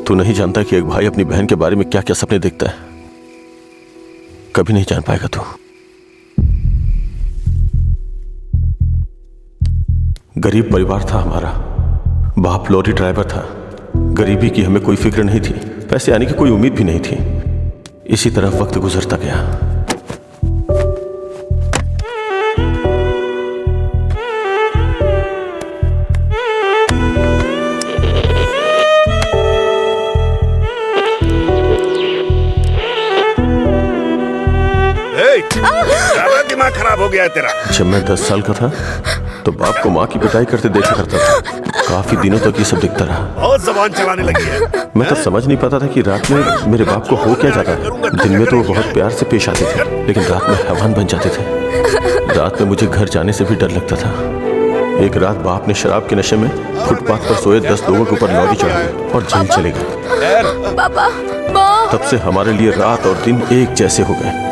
तू नहीं जानता कि एक भाई अपनी बहन के बारे में क्या क्या सपने देखता है। कभी नहीं जान पाएगा तू। गरीब परिवार था हमारा, बाप लॉरी ड्राइवर था। गरीबी की हमें कोई फिक्र नहीं थी, पैसे आने की कोई उम्मीद भी नहीं थी। इसी तरह वक्त गुजरता गया। दिमाग खराब हो गया है तेरा। जब मैं 10 साल का था तो बाप को माँ की पिटाई करते देखा करता था। काफी दिनों तक ये सब दिखता रहा। बहुत जबान चलाने लगी है। मैं तो समझ नहीं पाता था कि रात में मेरे बाप को हो क्या जाता है। दिन में तो वो बहुत प्यार से पेश आते थे, लेकिन रात में हैवान बन जाते थे। रात में मुझे घर जाने से भी डर लगता था। एक रात बाप ने शराब के नशे में फुटपाथ पर सोए 10 लोगों के ऊपर लॉरी चढ़ा दी और जेल चले गए। पापा, तब से हमारे लिए रात और दिन एक जैसे हो गए।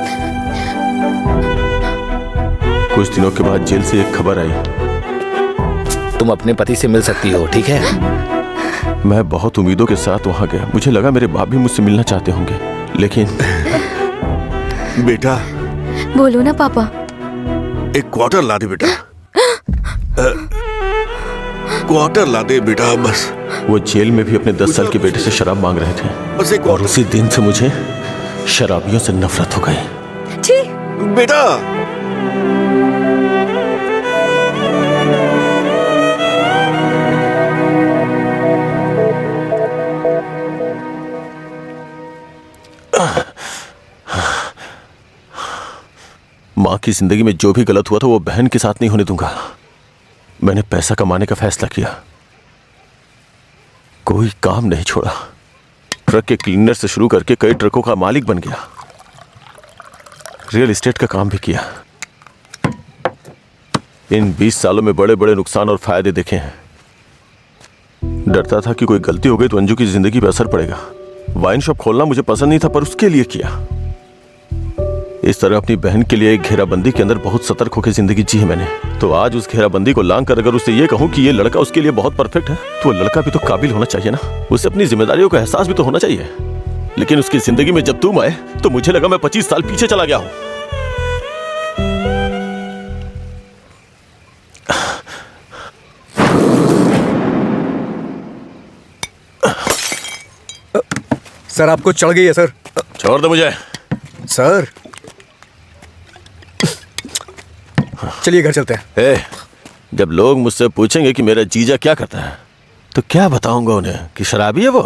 कुछ दिनों के बाद जेल से एक खबर आई, तुम अपने पति से मिल सकती हो, ठीक है? मैं बहुत उम्मीदों के साथ वहां गया। मुझे लगा मेरे बाप भी मुझसे मिलना चाहते होंगे, लेकिन बेटा बोलो ना पापा। एक क्वार्टर ला दे बेटा। क्वार्टर ला दे बेटा बस। वो जेल में भी अपने 10 साल के बेटे से शराब मांग रहे थे, बस एक और उसी दिन से मुझे शराबियों से नफरत हो गई। छी! बेटा माँ की जिंदगी में जो भी गलत हुआ था वो बहन के साथ नहीं होने दूंगा। मैंने पैसा कमाने का फैसला किया, कोई काम नहीं छोड़ा। ट्रक के क्लीनर से शुरू करके कई ट्रकों का मालिक बन गया। रियल एस्टेट का काम भी किया। इन 20 सालों में बड़े बड़े नुकसान और फायदे देखे हैं। डरता था कि कोई गलती हो गई तो अंजू की जिंदगी पर असर पड़ेगा। वाइन शॉप खोलना मुझे पसंद नहीं था, पर उसके लिए किया। इस तरह अपनी बहन के लिए एक घेराबंदी के अंदर बहुत सतर्क होकर जिंदगी जी है मैंने। तो आज उस घेराबंदी को लांग कर अगर उसे ये कहूं कि ये लड़का उसके लिए बहुत परफेक्ट है, तो वो लड़का भी तो काबिल होना चाहिए ना। उसे अपनी जिम्मेदारियों का एहसास भी तो होना चाहिए। लेकिन उसकी जिंदगी में जब तुम आए तो मुझे लगा मैं 25 साल पीछे चला गया हूं। सर आपको चढ़ गई है सर। छोड़ दो मुझे। सर चलिए घर चलते हैं। जब लोग मुझसे पूछेंगे कि मेरा जीजा क्या करता है तो क्या बताऊंगा उन्हें कि शराबी है वो,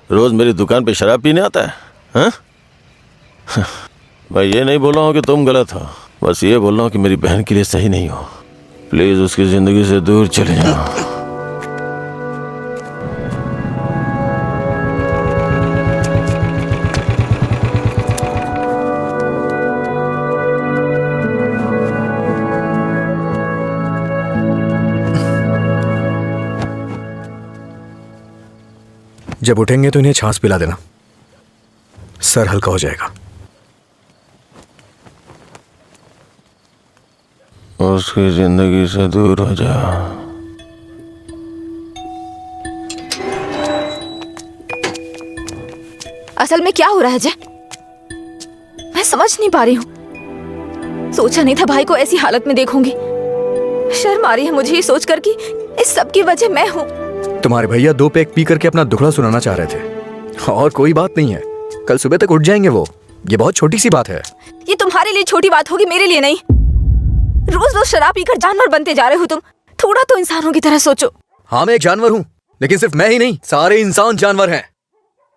रोज मेरी दुकान पे शराब पीने आता है। हाँ? मैं ये नहीं बोल रहा हूँ कि तुम गलत हो, बस ये बोल रहा हूँ कि मेरी बहन के लिए सही नहीं हो। प्लीज उसकी जिंदगी से दूर चले जाओ। जब उठेंगे तो इन्हें छाछ पिला देना, सर हल्का हो जाएगा। उसकी जिंदगी से दूर हो जा। असल में क्या हो रहा है जय? मैं समझ नहीं पा रही हूँ। सोचा नहीं था भाई को ऐसी हालत में देखूंगी। शर्म आ रही है मुझे ये सोचकर कि इस सब की वजह मैं हूँ। तुम्हारे भैया 2 पैक पी करके अपना दुखड़ा सुनाना चाह रहे थे, और कोई बात नहीं है, कल सुबह तक उठ जाएंगे वो। ये बहुत छोटी सी बात है। ये तुम्हारे लिए छोटी बात होगी, मेरे लिए नहीं। रोज रोज शराब पीकर जानवर बनते जा रहे हो तुम। थोड़ा तो इंसानों की तरह सोचो। हाँ मैं एक जानवर हूँ, लेकिन सिर्फ मैं ही नहीं, सारे इंसान जानवर हैं।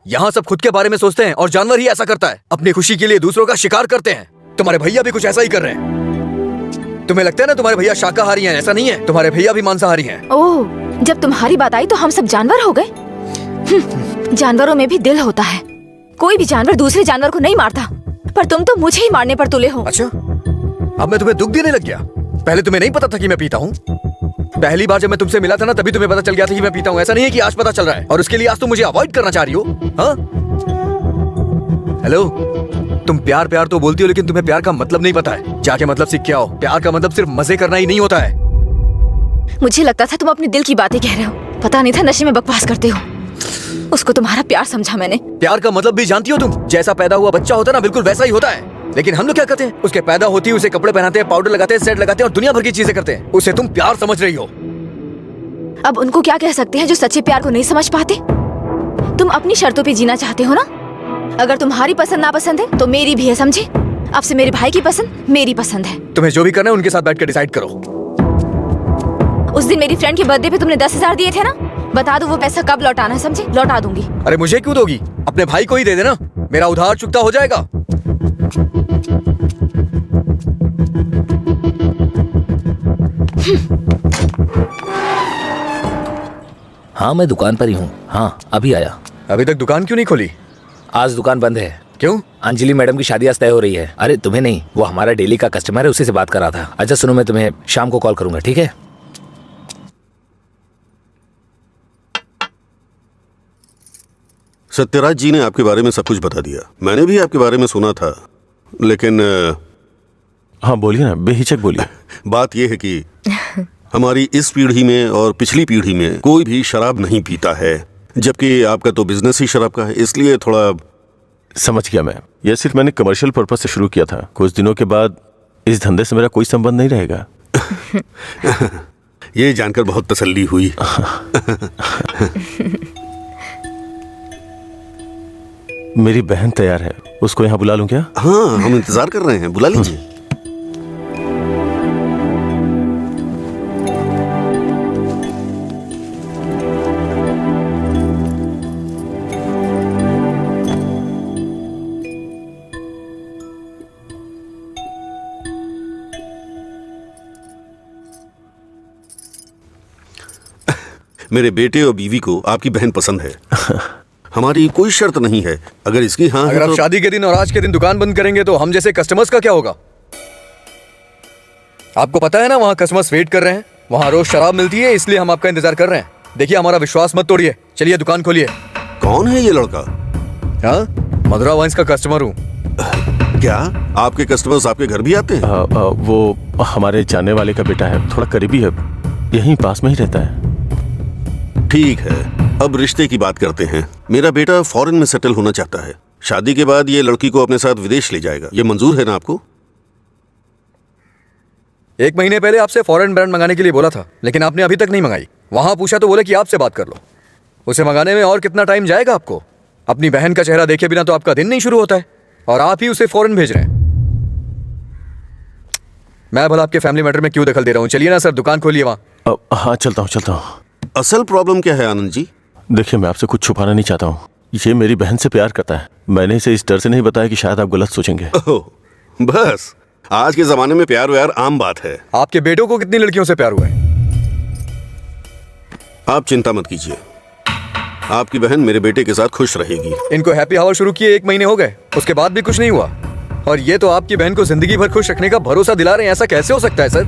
यहाँ सब खुद के बारे में सोचते हैं और जानवर ही ऐसा करता है, अपनी खुशी के लिए दूसरों का शिकार करते हैं। तुम्हारे भैया भी कुछ ऐसा ही कर रहे हैं। तुम्हें लगता है ना तुम्हारे भैया शाकाहारी हैं, ऐसा नहीं है, तुम्हारे भैया भी मांसाहारी हैं। ओह, जब तुम्हारी बात आई तो हम सब जानवर हो गए। जानवरों में भी दिल होता है। कोई भी जानवर दूसरे जानवर को नहीं मारता, पर तुम तो मुझे ही मारने पर तुले हो। अच्छा, अब मैं तुम्हें दुख देने लग गया? पहले तुम्हें नहीं पता था कि मैं पीता हूँ? पहली बार जब मैं तुमसे मिला था ना, तभी तुम्हें पता चल गया था कि मैं पीता हूँ। ऐसा नहीं है कि आज पता चल रहा है और उसके लिए आज तुम मुझे अवॉइड करना चाह रही हो। हाँ? हेलो, तुम प्यार प्यार तो बोलती हो, लेकिन तुम्हें प्यार का मतलब नहीं पता है। जाके मतलब सीख के आओ। प्यार का मतलब सिर्फ मजे करना ही नहीं होता है। मुझे लगता था तुम अपने दिल की बातें कह रहे हो, पता नहीं था नशे में बकवास करते हो। उसको तुम्हारा प्यार समझा मैंने। प्यार का मतलब भी जानती हो तुम? जैसा पैदा हुआ बच्चा होता है ना, बिल्कुल वैसा ही होता है। लेकिन हम लोग क्या करते हैं, उसके पैदा होती है उसे कपड़े पहनाते हैं, पाउडर लगाते हैं, सेट लगाते हैं और दुनिया भर की चीजें करते हैं। उसे तुम प्यार समझ रही हो। अब उनको क्या कह सकते हैं जो सच्चे प्यार को नहीं समझ पाते? तुम अपनी शर्तों पे जीना चाहते हो ना। अगर तुम्हारी पसंद नापसंद है तो मेरी भी है, समझे? अब से मेरे भाई की पसंद मेरी पसंद है। तुम्हें जो भी करना है उनके साथ बैठ कर डिसाइड करो। उस दिन मेरी फ्रेंड के बर्थडे पे तुमने 10,000 दिए थे ना, बता दो वो पैसा कब लौटाना है, समझे? लौटा दूंगी। अरे मुझे क्यों दोगी? अपने भाई को ही दे देना, मेरा उधार चुकता हो जाएगा। हाँ मैं दुकान पर ही हूँ। हाँ अभी आया। अभी तक दुकान क्यों नहीं खोली? आज दुकान बंद है। क्यों? अंजलि मैडम की शादी आज तय हो रही है। अरे तुम्हें नहीं, वो हमारा डेली का कस्टमर है, उसी से बात कर रहा था। अच्छा सुनो, मैं तुम्हें शाम को कॉल करूंगा, ठीक है? सत्यराज जी ने आपके बारे में सब कुछ बता दिया। मैंने भी आपके बारे में सुना था, लेकिन हाँ बोलिए ना, बेहिचक बोलिए। बात यह है कि हमारी इस पीढ़ी में और पिछली पीढ़ी में कोई भी शराब नहीं पीता है, जबकि आपका तो बिजनेस ही शराब का है, इसलिए थोड़ा। समझ गया मैं। यह सिर्फ मैंने कमर्शियल पर्पज से शुरू किया था। कुछ दिनों के बाद इस धंधे से मेरा कोई संबंध नहीं रहेगा। ये जानकर बहुत तसल्ली हुई। मेरी बहन तैयार है, उसको यहाँ बुला लूं क्या? हाँ हम इंतजार कर रहे हैं, बुला लीजिए। मेरे बेटे और बीवी को आपकी बहन पसंद है। हमारी कोई शर्त नहीं है। अगर इसकी हाँ अगर है आप तो... शादी के दिन और आज के दिन दुकान बंद करेंगे तो हम जैसे कस्टमर्स का क्या होगा? आपको पता है ना, वहाँ कस्टमर्स वेट कर रहे हैं, वहाँ रोज शराब मिलती है, इसलिए हम आपका इंतजार कर रहे हैं। देखिए हमारा विश्वास मत तोड़िए, चलिए दुकान खोलिए। कौन है ये लड़का? हाँ, मधुरा वाइन्स का कस्टमर हूँ। क्या आपके कस्टमर्स आपके घर भी आते हैं? वो हमारे जानने वाले का बेटा है, थोड़ा करीबी है, यहीं पास में ही रहता है। ठीक है, अब रिश्ते की बात करते हैं। मेरा बेटा फॉरेन में सेटल होना चाहता है। शादी के बाद ये लड़की को अपने साथ विदेश ले जाएगा। ये मंजूर है ना आपको? 1 महीने पहले आपसे फॉरेन ब्रांड मंगाने के लिए बोला था, लेकिन आपने अभी तक नहीं मंगाई। वहां पूछा तो बोले कि आपसे बात कर लो। उसे मंगाने में और कितना टाइम जाएगा आपको? अपनी बहन का चेहरा देखे बिना तो आपका दिन नहीं शुरू होता है, और आप ही उसे फॉरेन भेज रहे हैं। मैं भला आपके फैमिली मैटर में क्यों दखल दे रहा हूँ? चलिए ना सर, दुकान खोलिए वहां। हाँ चलता हूँ। असल प्रॉब्लम क्या है आनंद जी? देखिए मैं आपसे कुछ छुपाना नहीं चाहता हूँ। ये मेरी बहन से प्यार करता है। मैंने इसे इस डर से नहीं बताया कि शायद आप गलत सोचेंगे। बस आज के जमाने में प्यार व्यार आम बात है। आपके बेटों को कितनी लड़कियों से प्यार हुआ है? आप चिंता मत कीजिए, आपकी बहन मेरे बेटे के साथ खुश रहेगी। इनको हैप्पी आवर शुरू किए 1 महीने हो गए, उसके बाद भी कुछ नहीं हुआ, और ये तो आपकी बहन को जिंदगी भर खुश रखने का भरोसा दिला रहे हैं। ऐसा कैसे हो सकता है सर?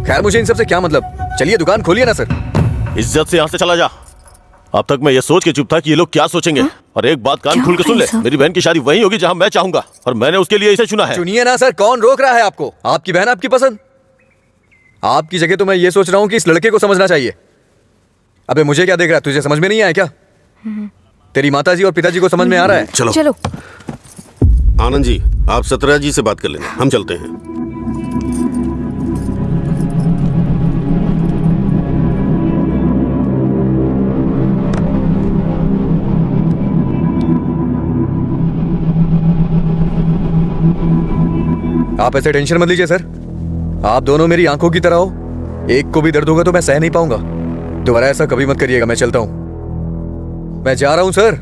खैर मुझे इन सबसे क्या मतलब, चलिए दुकान खोलिए ना सर। इज्जत से यहाँ से चला जा। अब तक मैं ये सोच के चुप था कि ये लोग क्या सोचेंगे। और एक बात कान खोल के सुन ले, मेरी बहन की शादी वहीं होगी जहाँ मैं चाहूंगा, और मैंने उसके लिए इसे चुना है। चुनिए ना सर, कौन रोक रहा है आपको? आपकी बहन आपकी पसंद। आपकी जगह तो मैं ये सोच रहा हूँ कि इस लड़के को समझना चाहिए। अबे मुझे क्या देख रहा है, तुझे समझ में नहीं आया क्या? तेरी माताजी और पिताजी को समझ में आ रहा है? चलो आनंद जी, आप सत्यराज जी से बात कर लेना, हम चलते हैं। आप ऐसे टेंशन मत लीजिए सर, आप दोनों मेरी आंखों की तरह हो। एक को भी दर्द होगा तो मैं सह नहीं पाऊंगा। दोबारा ऐसा कभी मत करिएगा। मैं चलता हूं, मैं जा रहा हूं सर।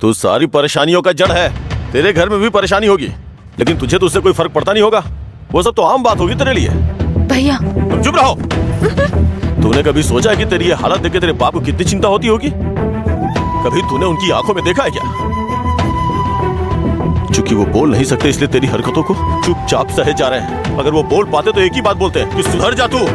तू सारी परेशानियों का जड़ है। तेरे घर में भी परेशानी होगी, लेकिन तुझे तो उससे कोई फर्क पड़ता नहीं होगा। वो सब तो आम बात होगी तेरे लिए। भैया तुम चुप रहो। तूने कभी सोचा है कि तेरी ये हालत देख के तेरे बाप को कितनी चिंता होती होगी? कभी तूने उनकी आंखों में देखा है क्या? चूंकि वो बोल नहीं सकते, इसलिए तेरी हरकतों को चुपचाप सहे जा रहे हैं। अगर वो बोल पाते तो एक ही बात बोलते हैं कि सुधर जा तू।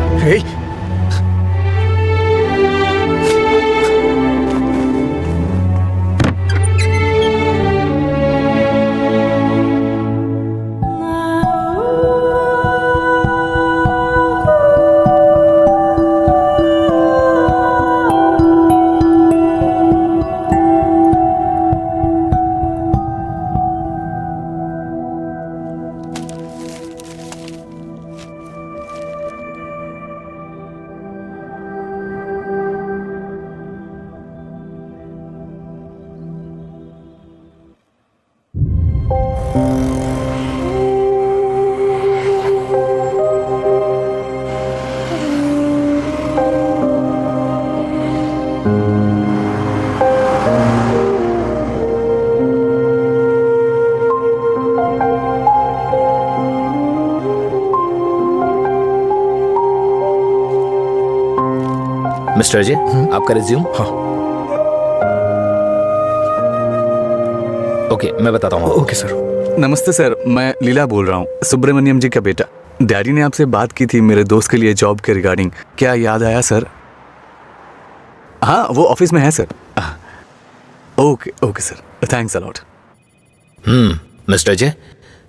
मिस्टर अजय, आपका रिज्यूम। हाँ। ओके, मैं बताता हूँ। Okay sir. नमस्ते सर, मैं लीला बोल रहा हूँ, सुब्रमण्यम जी का बेटा। डैडी ने आपसे बात की थी मेरे दोस्त के लिए जॉब के रिगार्डिंग, क्या याद आया सर? हाँ, वो ऑफिस में है sir. Okay okay sir, thanks a lot. Mister Ajay,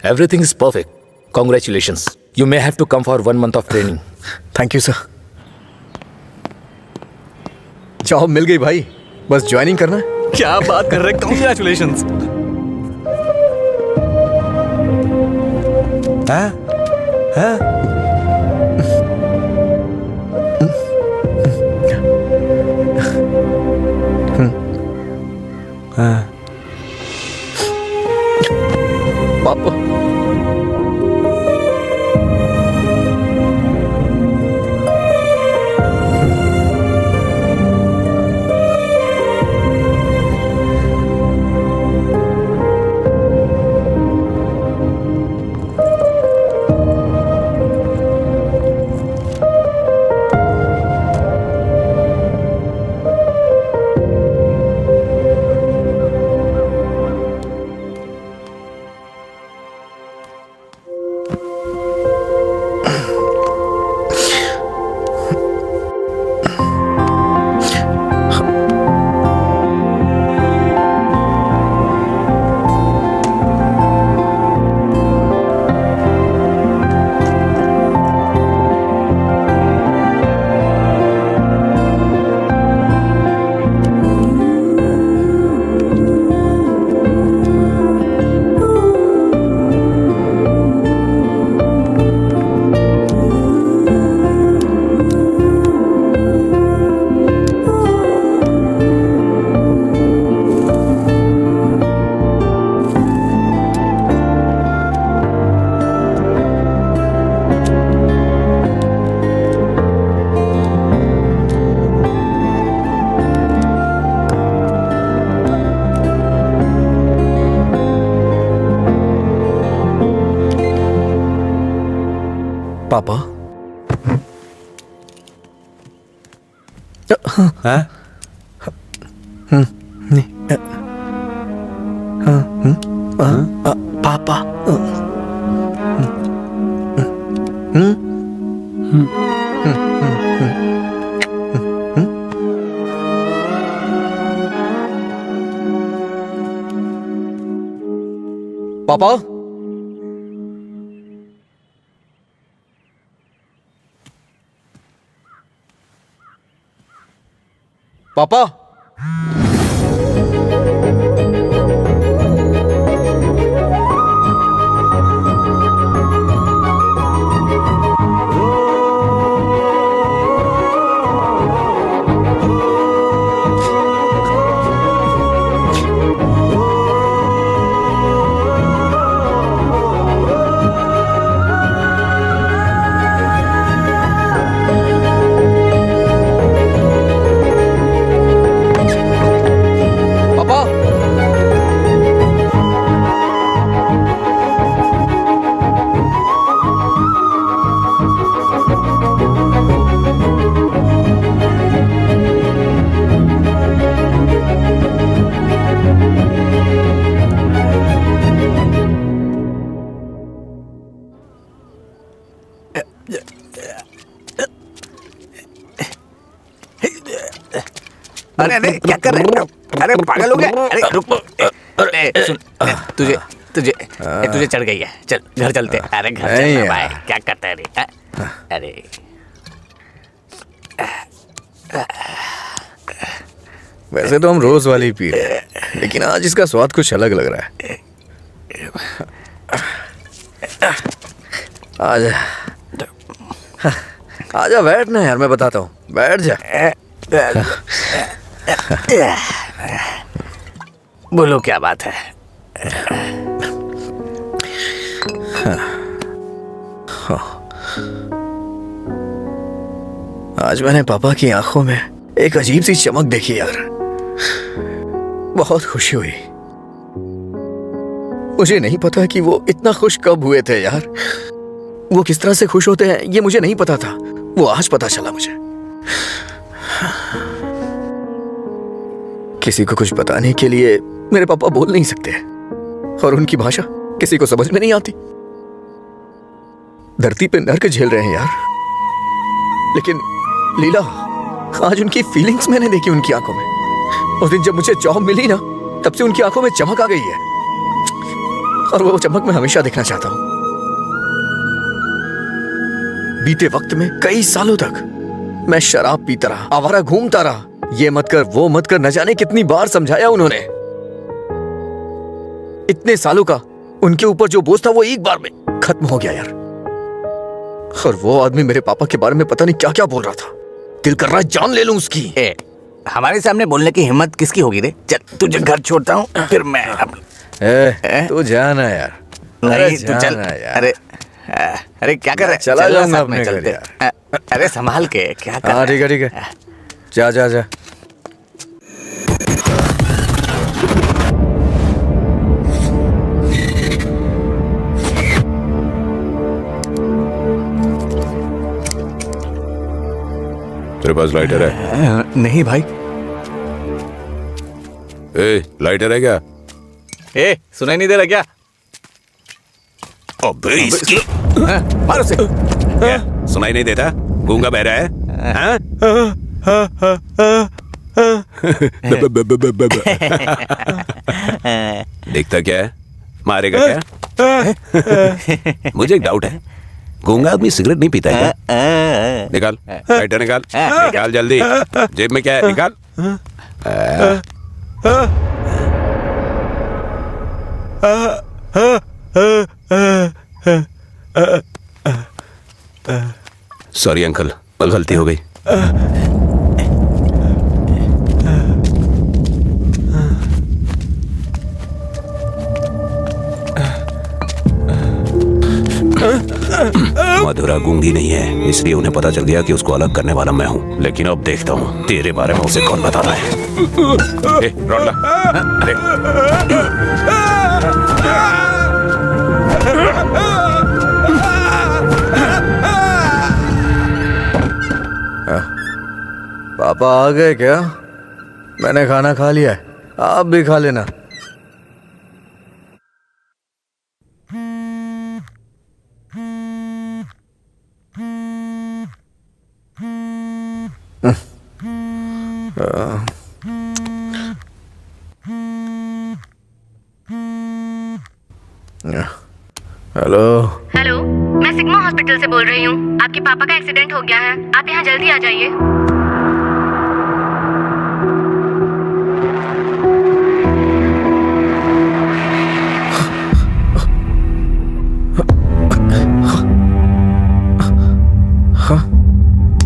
everything is perfect. Congratulations, you may have to come for 1 month of training. Thank you sir. Job मिल गई भाई, बस ज्वाइनिंग करना है। क्या बात कर रहे हैं, कॉन्ग्रेचुलेशंस। पापा, पापा। पापा। पापा, पापा। अरे अरे क्या कर रहे हो? अरे पागल हो गया? अरे रुक, अरे सुन, तुझे तुझे तुझे चढ़ गई है। चल घर चलते। अरे घर चलना भाई, क्या करता है रे? अरे वैसे तो हम रोज वाली पी रहे हैं, लेकिन आज इसका स्वाद कुछ अलग लग रहा है। आजा आजा, बैठ ना यार, मैं बताता हूँ, बैठ जा। बोलो क्या बात है? आज मैंने पापा की आंखों में एक अजीब सी चमक देखी यार, बहुत खुशी हुई। मुझे नहीं पता कि वो इतना खुश कब हुए थे यार। वो किस तरह से खुश होते हैं ये मुझे नहीं पता था, वो आज पता चला मुझे। किसी को कुछ बताने के लिए मेरे पापा बोल नहीं सकते और उनकी भाषा किसी को समझ में नहीं आती। धरती पे नर्क झेल रहे हैं यार, लेकिन लीला, आज उनकी फीलिंग्स मैंने देखी उनकी आंखों में। उस दिन जब मुझे जॉब मिली ना, तब से उनकी आंखों में चमक आ गई है और वो चमक मैं हमेशा देखना चाहता हूं। बीते वक्त में कई सालों तक मैं शराब पीता रहा, आवारा घूमता रहा, ये मत कर वो मत कर, न जाने कितनी बार समझाया उन्होंने। इतने सालों का उनके ऊपर जो बोझ था वो एक बार में खत्म हो गया यार। और वो आदमी मेरे पापा के बारे में पता नहीं क्या क्या बोल रहा था। दिल कर रहा है जान ले लूं उसकी। हमारे सामने बोलने की हिम्मत किसकी होगी रे? चल तुझे घर छोड़ता हूँ, फिर मैं तू जाना यार। नहीं तू चल। अरे अरे क्या कर रहा है? चला जाऊंगा अपने घर यार। अरे संभाल के क्या कर रहा है? ठीक है ठीक है, जा जा जा। तेरे पास लाइटर है? नहीं भाई। ए, लाइटर है क्या? ए, सुनाई नहीं दे रहा क्या? अबे इसकी मारो से। क्या? सुनाई नहीं देता? गूंगा बहरा है? हाँ? देखता क्या है? मारेगा क्या? मुझे एक डाउट है, गूंगा आदमी सिगरेट नहीं पीता है क्या? निकाल लाइटर, निकाल निकाल जल्दी। जेब में क्या है? निकाल। सॉरी अंकल, गलती हो गई। मधुरा गूंगी नहीं है, इसलिए उन्हें पता चल गया कि उसको अलग करने वाला मैं हूँ। लेकिन अब देखता हूँ तेरे बारे में उसे कौन बताता है। ए, रौनला, अरे पापा आ गए क्या? मैंने खाना खा लिया है, आप भी खा लेना। हेलो हेलो, मैं सिग्मा हॉस्पिटल से बोल रही हूँ। आपके पापा का एक्सीडेंट हो गया है, आप यहाँ जल्दी आ जाइए।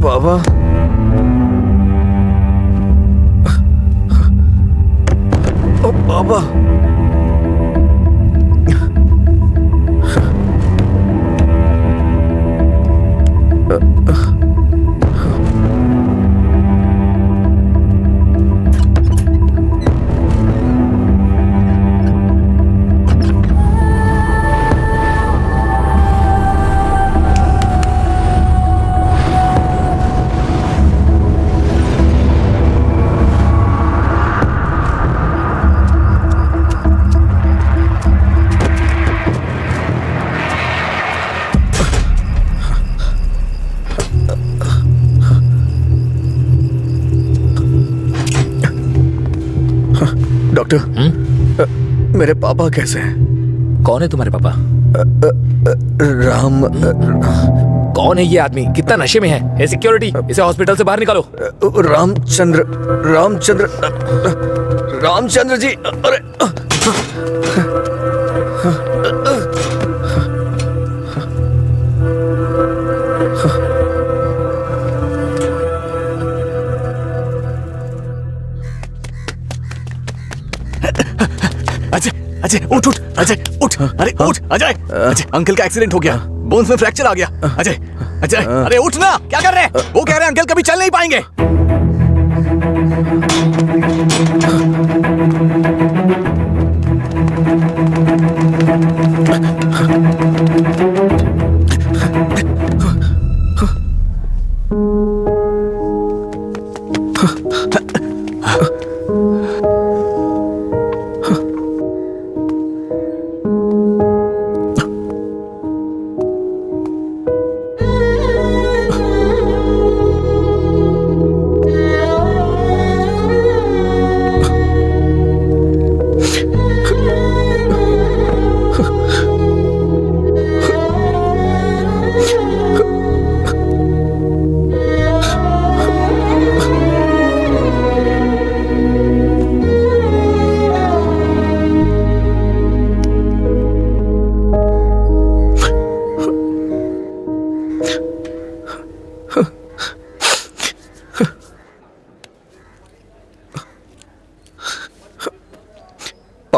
बाबा, ओ बाबा, डॉक्टर, मेरे पापा कैसे हैं? कौन है तुम्हारे पापा? राम। कौन है ये आदमी? कितना नशे में है? सिक्योरिटी, इसे हॉस्पिटल से बाहर निकालो। रामचंद्र, रामचंद्र, रामचंद्र जी। अरे अजय, अजय उठ उठ, अजय उठ, अरे उठ अजय। अजय, अंकल का एक्सीडेंट हो गया, बोन्स में फ्रैक्चर आ गया। अजय, अजय, अरे उठ ना, क्या कर रहे हैं? वो कह रहे हैं अंकल कभी चल नहीं पाएंगे।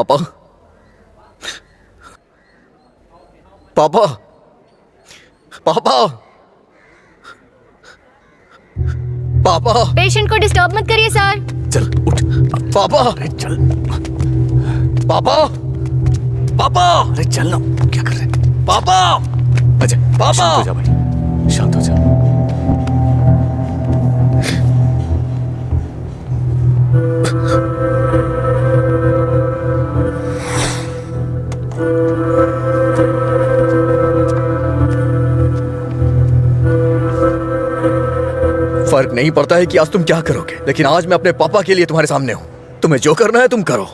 पापा पापा पापा पापा पेशेंट को डिस्टर्ब मत करिए सर। चल उठ। पापा अरे चल। पापा पापा अरे चल ना, क्या कर रहे हैं? पापा अजय पापा। शांत हो जा भाई, शांत हो जा। फर्क नहीं पड़ता है कि आज तुम क्या करोगे, लेकिन आज मैं अपने पापा के लिए तुम्हारे सामने हूं। तुम्हें जो करना है तुम करो।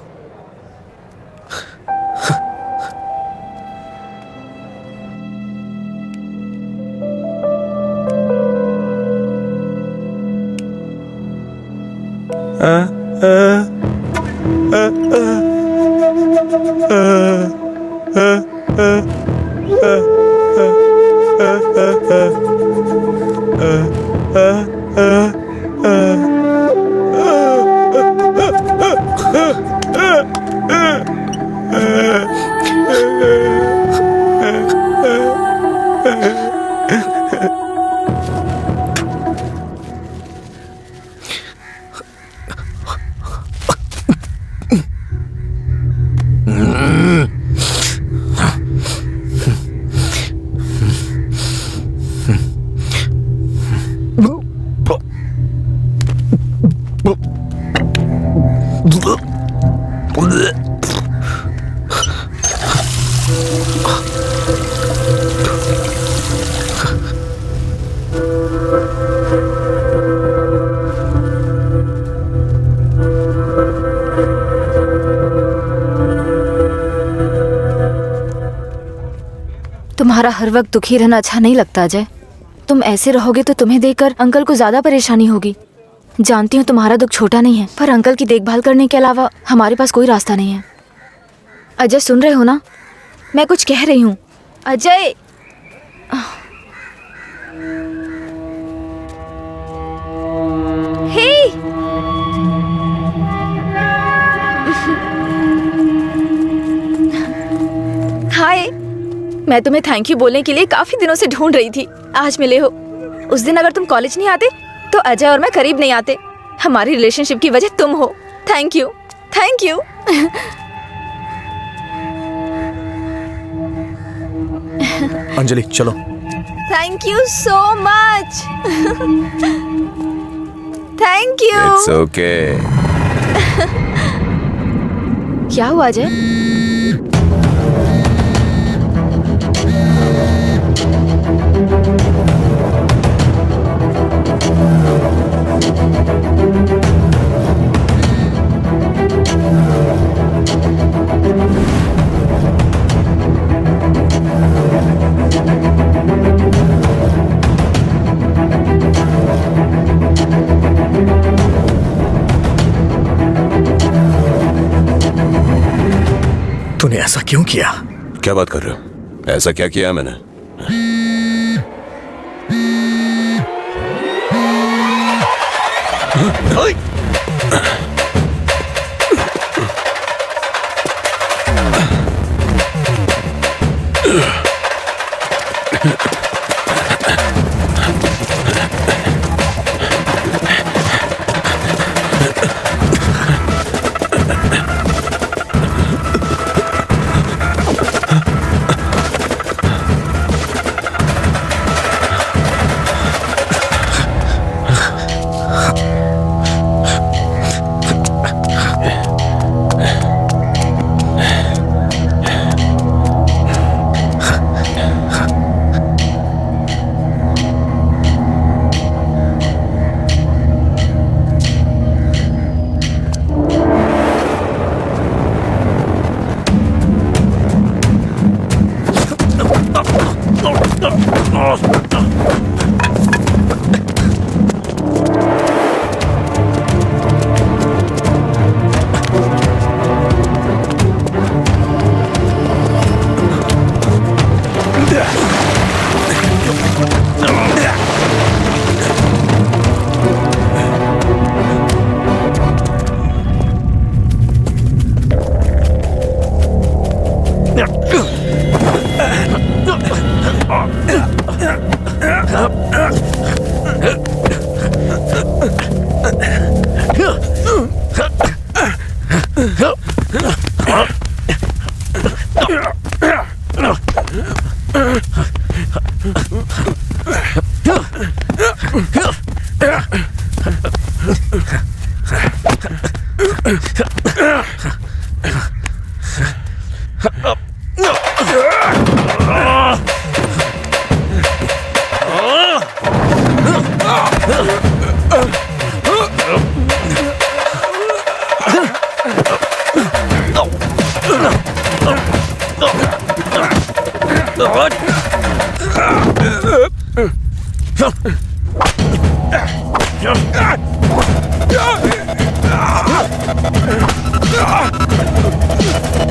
तुम्हारा हर वक्त दुखी रहना अच्छा नहीं लगता अजय। तुम ऐसे रहोगे तो तुम्हें देखकर अंकल को ज्यादा परेशानी होगी। जानती हूँ तुम्हारा दुख छोटा नहीं है, पर अंकल की देखभाल करने के अलावा हमारे पास कोई रास्ता नहीं है। अजय सुन रहे हो ना, मैं कुछ कह रही हूँ। अजय हे हाय, मैं तुम्हें थैंक यू बोलने के लिए काफी दिनों से ढूंढ रही थी। आज मिले हो। उस दिन अगर तुम कॉलेज नहीं आते तो अजय और मैं करीब नहीं आते। हमारी रिलेशनशिप की वजह तुम हो। Thank you, thank you. Anjali चलो। Thank you so much. Thank you. It's okay. क्या हुआ अजय? तूने ऐसा क्यों किया? क्या बात कर रहे हो? ऐसा क्या किया मैंने?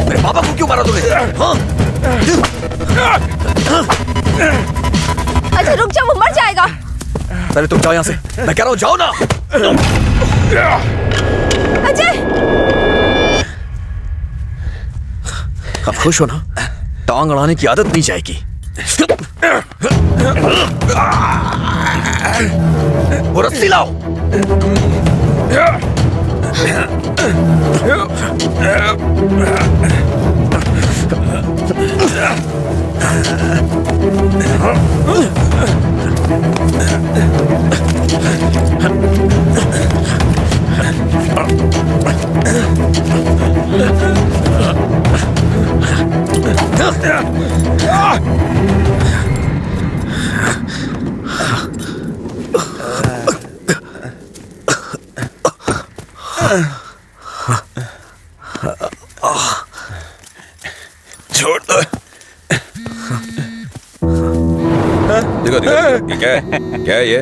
मेरे पापा को क्यों मारा तूने? हाँ? अच्छा रुक जा, वो मर जाएगा। पहले तुम जाओ यहाँ से, मैं कह रहा हूँ जाओ ना। अजय, अब खुश हो ना? टांग अड़ाने की आदत नहीं जाएगी। वो रस्सी लाओ। छोड़ दो। देखो देखो, ये क्या है? क्या है ये?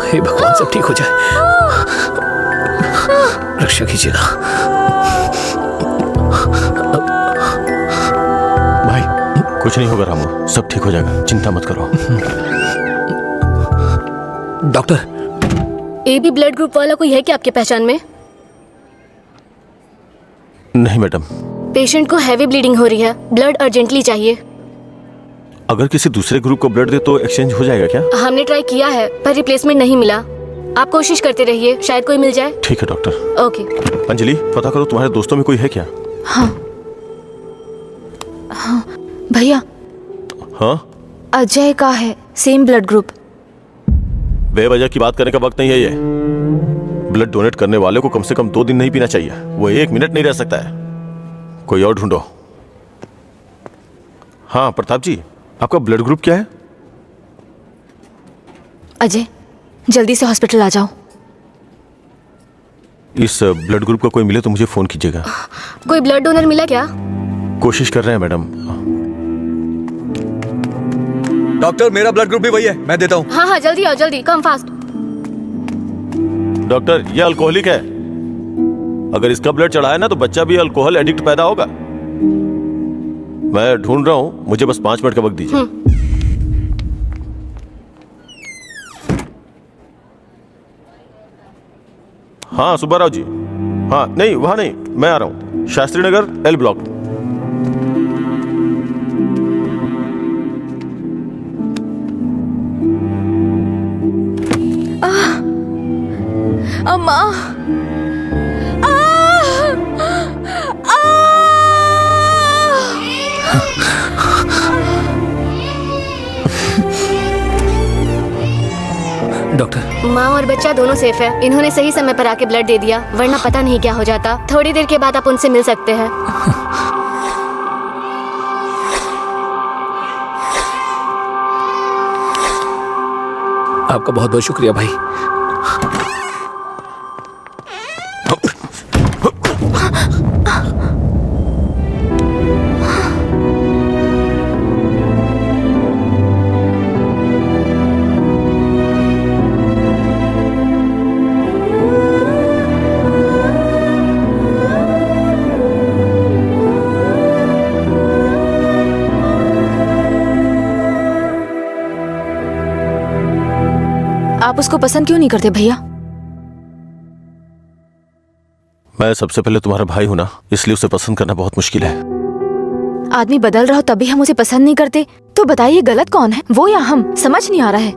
हे भगवान, सब ठीक हो जाए। रक्षा कीजिएगा भाई। कुछ नहीं होगा रामू, सब ठीक हो जाएगा, चिंता मत करो। डॉक्टर, AB ब्लड ग्रुप वाला कोई है क्या आपके पहचान में? नहीं मैडम। पेशेंट को हैवी ब्लीडिंग हो रही है, ब्लड अर्जेंटली चाहिए। अगर किसी दूसरे ग्रुप को ब्लड दे तो एक्सचेंज हो जाएगा क्या? हमने ट्राई किया है पर रिप्लेसमेंट नहीं मिला। आप कोशिश करते रहिए, शायद कोई मिल जाए। ठीक है डॉक्टर। ओके। अंजलि, पता करो तुम्हारे दोस्तों में कोई है क्या? हाँ हाँ भैया। हाँ, अजय का है सेम ब्लड ग्रुप। बेवजह की बात करने का वक्त नहीं है ये। ब्लड डोनेट करने वाले को कम से कम 2 दिन नहीं पीना चाहिए, वो 1 मिनट नहीं रह सकता है। कोई और ढूंढो। हाँ प्रताप जी, आपका ब्लड ग्रुप क्या है? अजय, जल्दी से हॉस्पिटल आ जाओ। इस ब्लड ग्रुप का कोई मिले तो मुझे फोन कीजिएगा। कोई ब्लड डोनर मिला क्या? कोशिश कर रहे हैं मैडम। डॉक्टर, मेरा ब्लड ग्रुप भी वही है, मैं देता हूँ। हाँ हाँ जल्दी आओ, जल्दी, कम फास्ट। डॉक्टर, ये अल्कोहलिक है। अगर इसका ब्लड चढ़ाया ना तो बच्चा भी अल्कोहल एडिक्ट पैदा होगा। मैं ढूंढ रहा हूँ, मुझे बस 5 मिनट का वक्त दीजिए। हाँ सुब्बाराव जी। हाँ नहीं, वहां नहीं, मैं आ रहा हूँ, शास्त्री नगर L ब्लॉक। अम्मा। डॉक्टर, माँ और बच्चा दोनों सेफ है। इन्होंने सही समय पर आके ब्लड दे दिया, वरना पता नहीं क्या हो जाता। थोड़ी देर के बाद आप उनसे मिल सकते हैं। आपका बहुत बहुत शुक्रिया भाई। आप उसको पसंद क्यों नहीं करते भैया? मैं सबसे पहले तुम्हारा भाई हूं ना, इसलिए उसे पसंद करना बहुत मुश्किल है। आदमी बदल रहा हो तब भी हम उसे पसंद नहीं करते, तो बताइए गलत कौन है, वो या हम? समझ नहीं आ रहा है।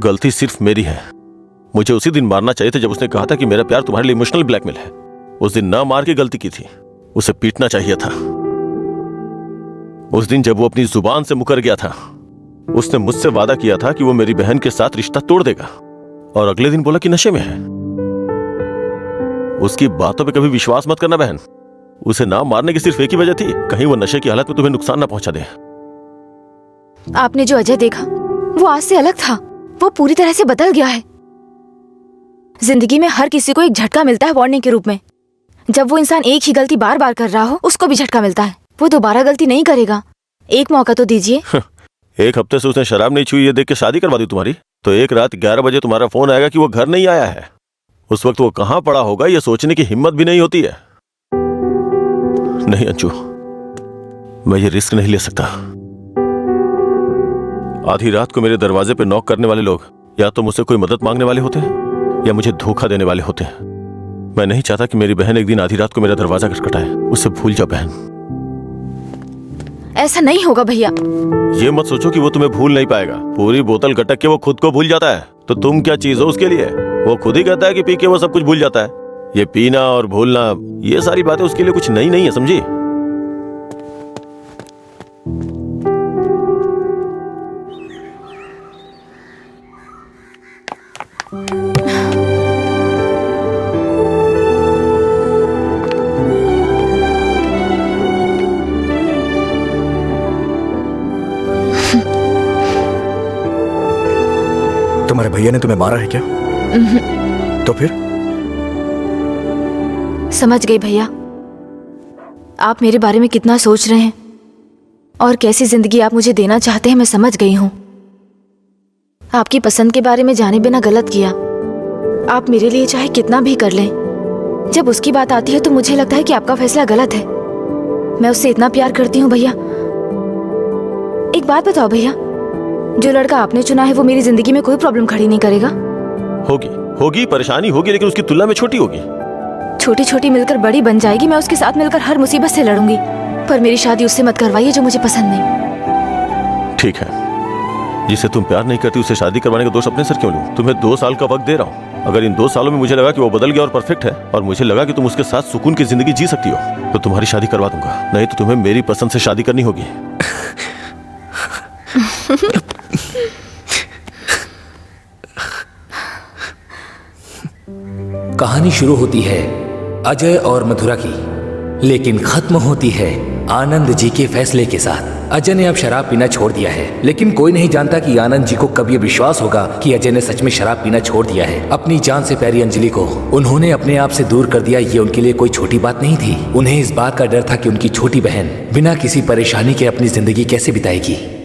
गलती सिर्फ मेरी है। मुझे उसी दिन मारना चाहिए था जब उसने कहा था कि मेरा प्यार तुम्हारे लिए इमोशनल ब्लैकमेल है। उस दिन ना मार के गलती की थी, उसे पीटना चाहिए था। उस दिन जब वो अपनी जुबान से मुकर गया था, उसने मुझसे वादा किया था कि वो मेरी बहन के साथ रिश्ता तोड़ देगा, और अगले दिन बोला कि नशे में है। उसकी बातों पे कभी विश्वास मत करना बहन। उसे ना मारने की सिर्फ एक ही वजह थी, कहीं वो नशे की हालत में तुम्हें नुकसान ना पहुंचा दे। आपने जो अजय देखा वो आज से अलग था। वो पूरी तरह से बदल गया है। जिंदगी में हर किसी को एक झटका मिलता है वार्निंग के रूप में। जब वो इंसान एक ही गलती बार बार कर रहा हो, उसको भी झटका मिलता है। वो दोबारा गलती नहीं करेगा। एक मौका तो दीजिए। एक हफ्ते से उसने शराब नहीं छुई, ये देख के शादी करवा दी तुम्हारी। तो एक रात 11 बजे तुम्हारा फोन आएगा कि वो घर नहीं आया है। उस वक्त वो कहां पड़ा होगा ये सोचने की हिम्मत भी नहीं होती है। नहीं अंशु, मैं ये रिस्क नहीं ले सकता। आधी रात को मेरे दरवाजे पे नॉक करने वाले लोग या तो मुझसे कोई मदद मांगने वाले होते हैं या मुझे धोखा देने वाले होते हैं। मैं नहीं चाहता कि मेरी बहन एक दिन आधी रात को मेरा दरवाजा खटखटाए। उसे भूल जाओ बहन। ऐसा नहीं होगा भैया। ये मत सोचो कि वो तुम्हें भूल नहीं पाएगा। पूरी बोतल गटक के वो खुद को भूल जाता है, तो तुम क्या चीज हो उसके लिए? वो खुद ही कहता है कि पी के वो सब कुछ भूल जाता है। ये पीना और भूलना, ये सारी बातें उसके लिए कुछ नई नहीं है, समझी? तुम्हारे भैया ने तुम्हें मारा है क्या? तो फिर? समझ गई भैया, आप मेरे बारे में कितना सोच रहे हैं और कैसी जिंदगी आप मुझे देना चाहते हैं। मैं समझ गई हूं। आपकी पसंद के बारे में जाने बिना गलत किया। आप मेरे लिए चाहे कितना भी कर लें, जब उसकी बात आती है तो मुझे लगता है कि आपका फैसला गलत है। मैं उससे इतना प्यार करती हूँ भैया। एक बात बताओ भैया, जो लड़का आपने चुना है वो मेरी जिंदगी में कोई प्रॉब्लम खड़ी नहीं करेगा? होगी परेशानी होगी, लेकिन उसकी तुलना में छोटी होगी। छोटी छोटी मिलकर बड़ी बन जाएगी। मैं उसके साथ मिलकर हर मुसीबत से लड़ूंगी, पर मेरी शादी उससे मत करवाइए जो मुझे पसंद नहीं। ठीक है, जिसे तुम प्यार नहीं करती उसे शादी करवाने का दोष अपने सर क्यों लूं? तुम्हें 2 साल का वक्त दे रहा हूं। अगर इन 2 सालों में मुझे लगा कि वो बदल गया और परफेक्ट है, और मुझे लगा कि तुम उसके साथ सुकून की जिंदगी जी सकती हो, तो तुम्हारी शादी करवा दूंगा। नहीं तो तुम्हें मेरी पसंद से शादी करनी होगी। कहानी शुरू होती है अजय और मधुरा की, लेकिन खत्म होती है आनंद जी के फैसले के साथ। अजय ने अब शराब पीना छोड़ दिया है, लेकिन कोई नहीं जानता कि आनंद जी को कब ये विश्वास होगा कि अजय ने सच में शराब पीना छोड़ दिया है। अपनी जान से प्यारी अंजलि को उन्होंने अपने आप से दूर कर दिया। ये उनके लिए कोई छोटी बात नहीं थी। उन्हें इस बात का डर था कि उनकी छोटी बहन बिना किसी परेशानी के अपनी जिंदगी कैसे बिताएगी।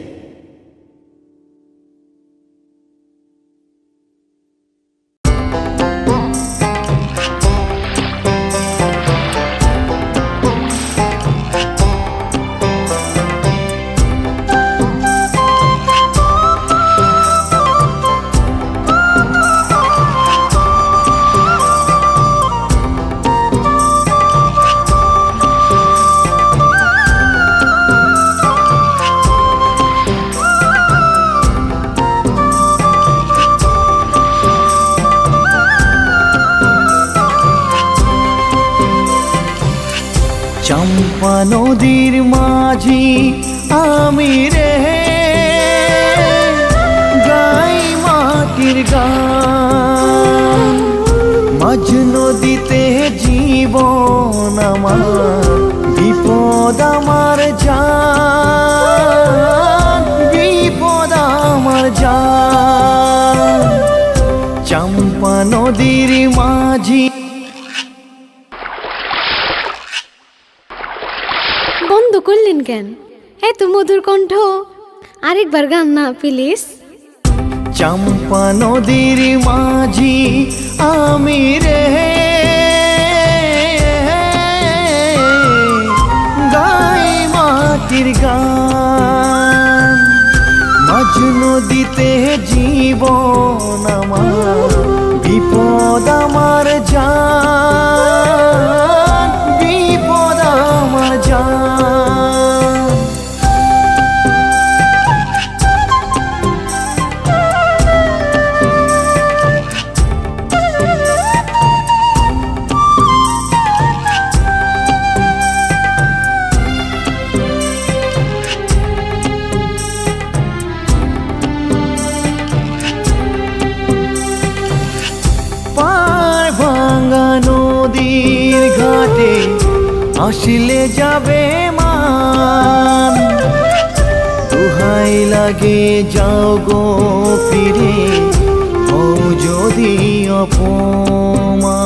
চম্পা নদীর মাঝি আমি রে গাই মাটির গান, মাঝ নদীতে জীবন আমার, বিপদ আমার জান, বিপদ আমার জান। চম্পা নদীর মাঝি। বন্ধ করলেন কেন? এত মধুর কণ্ঠ, আরেকবার গান না প্লিজ। চম্পা নদীর মাঝি আমি রে গাই মাটির গান, মাঝ নদীতে জীবন আমার, বিপদ আমার জান, বিপদ আমার জান। আসলে যাবে মান দোহাই লাগে যাও গো ফিরে ও যদি অপমান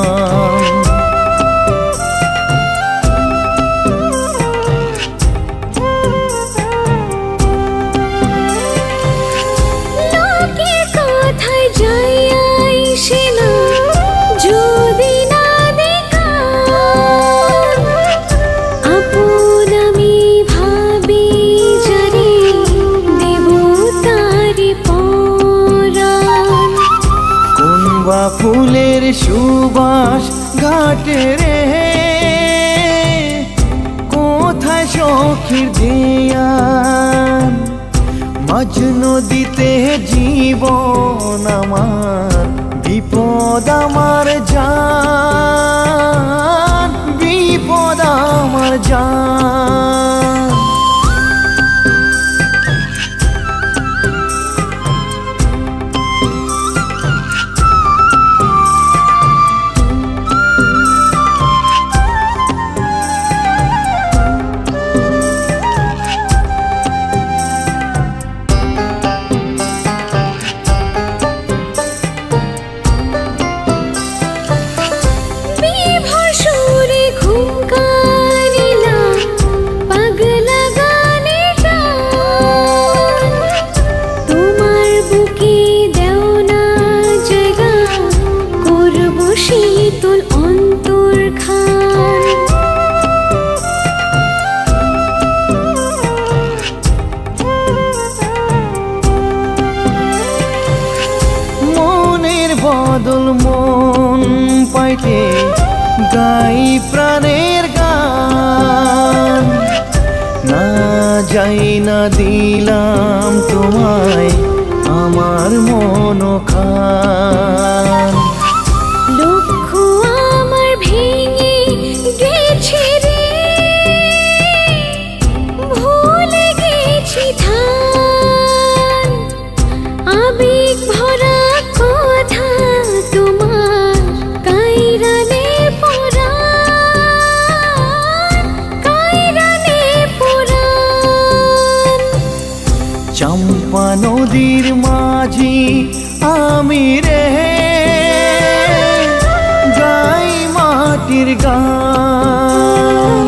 লোকের কথায় যাই আইসে না যদি না দেখা আপন আমি ভাবি জানি দেব তারি পরাণ কোন বা ফুলের সুবাস ঘাটে রে কোথায় সখীর দেয়ান মাঝ নদীতে জীবন আমার বিপদ আমার জান বিপদ আমার জান বিভোর সুরে ঘুম কানিলা পাগলা গানের টান তোমার বুকে দেও না জায়গা করব শীতল অন্তর খান মনের বদল মন পাইতে গাই প্রাণের গান না যাই না দিলাম তোমায় আমার মন খান লক্ষ্য আমার ভেঙে গেছে রে ভুলে গেছি ধান আবেগ ভরা কথা তোমার কাইরানে পুরাণ চম্পা নদীর মাঝি আমি রে গাই মাটির গান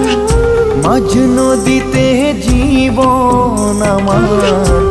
মাঝ নদীতে জীবন আমার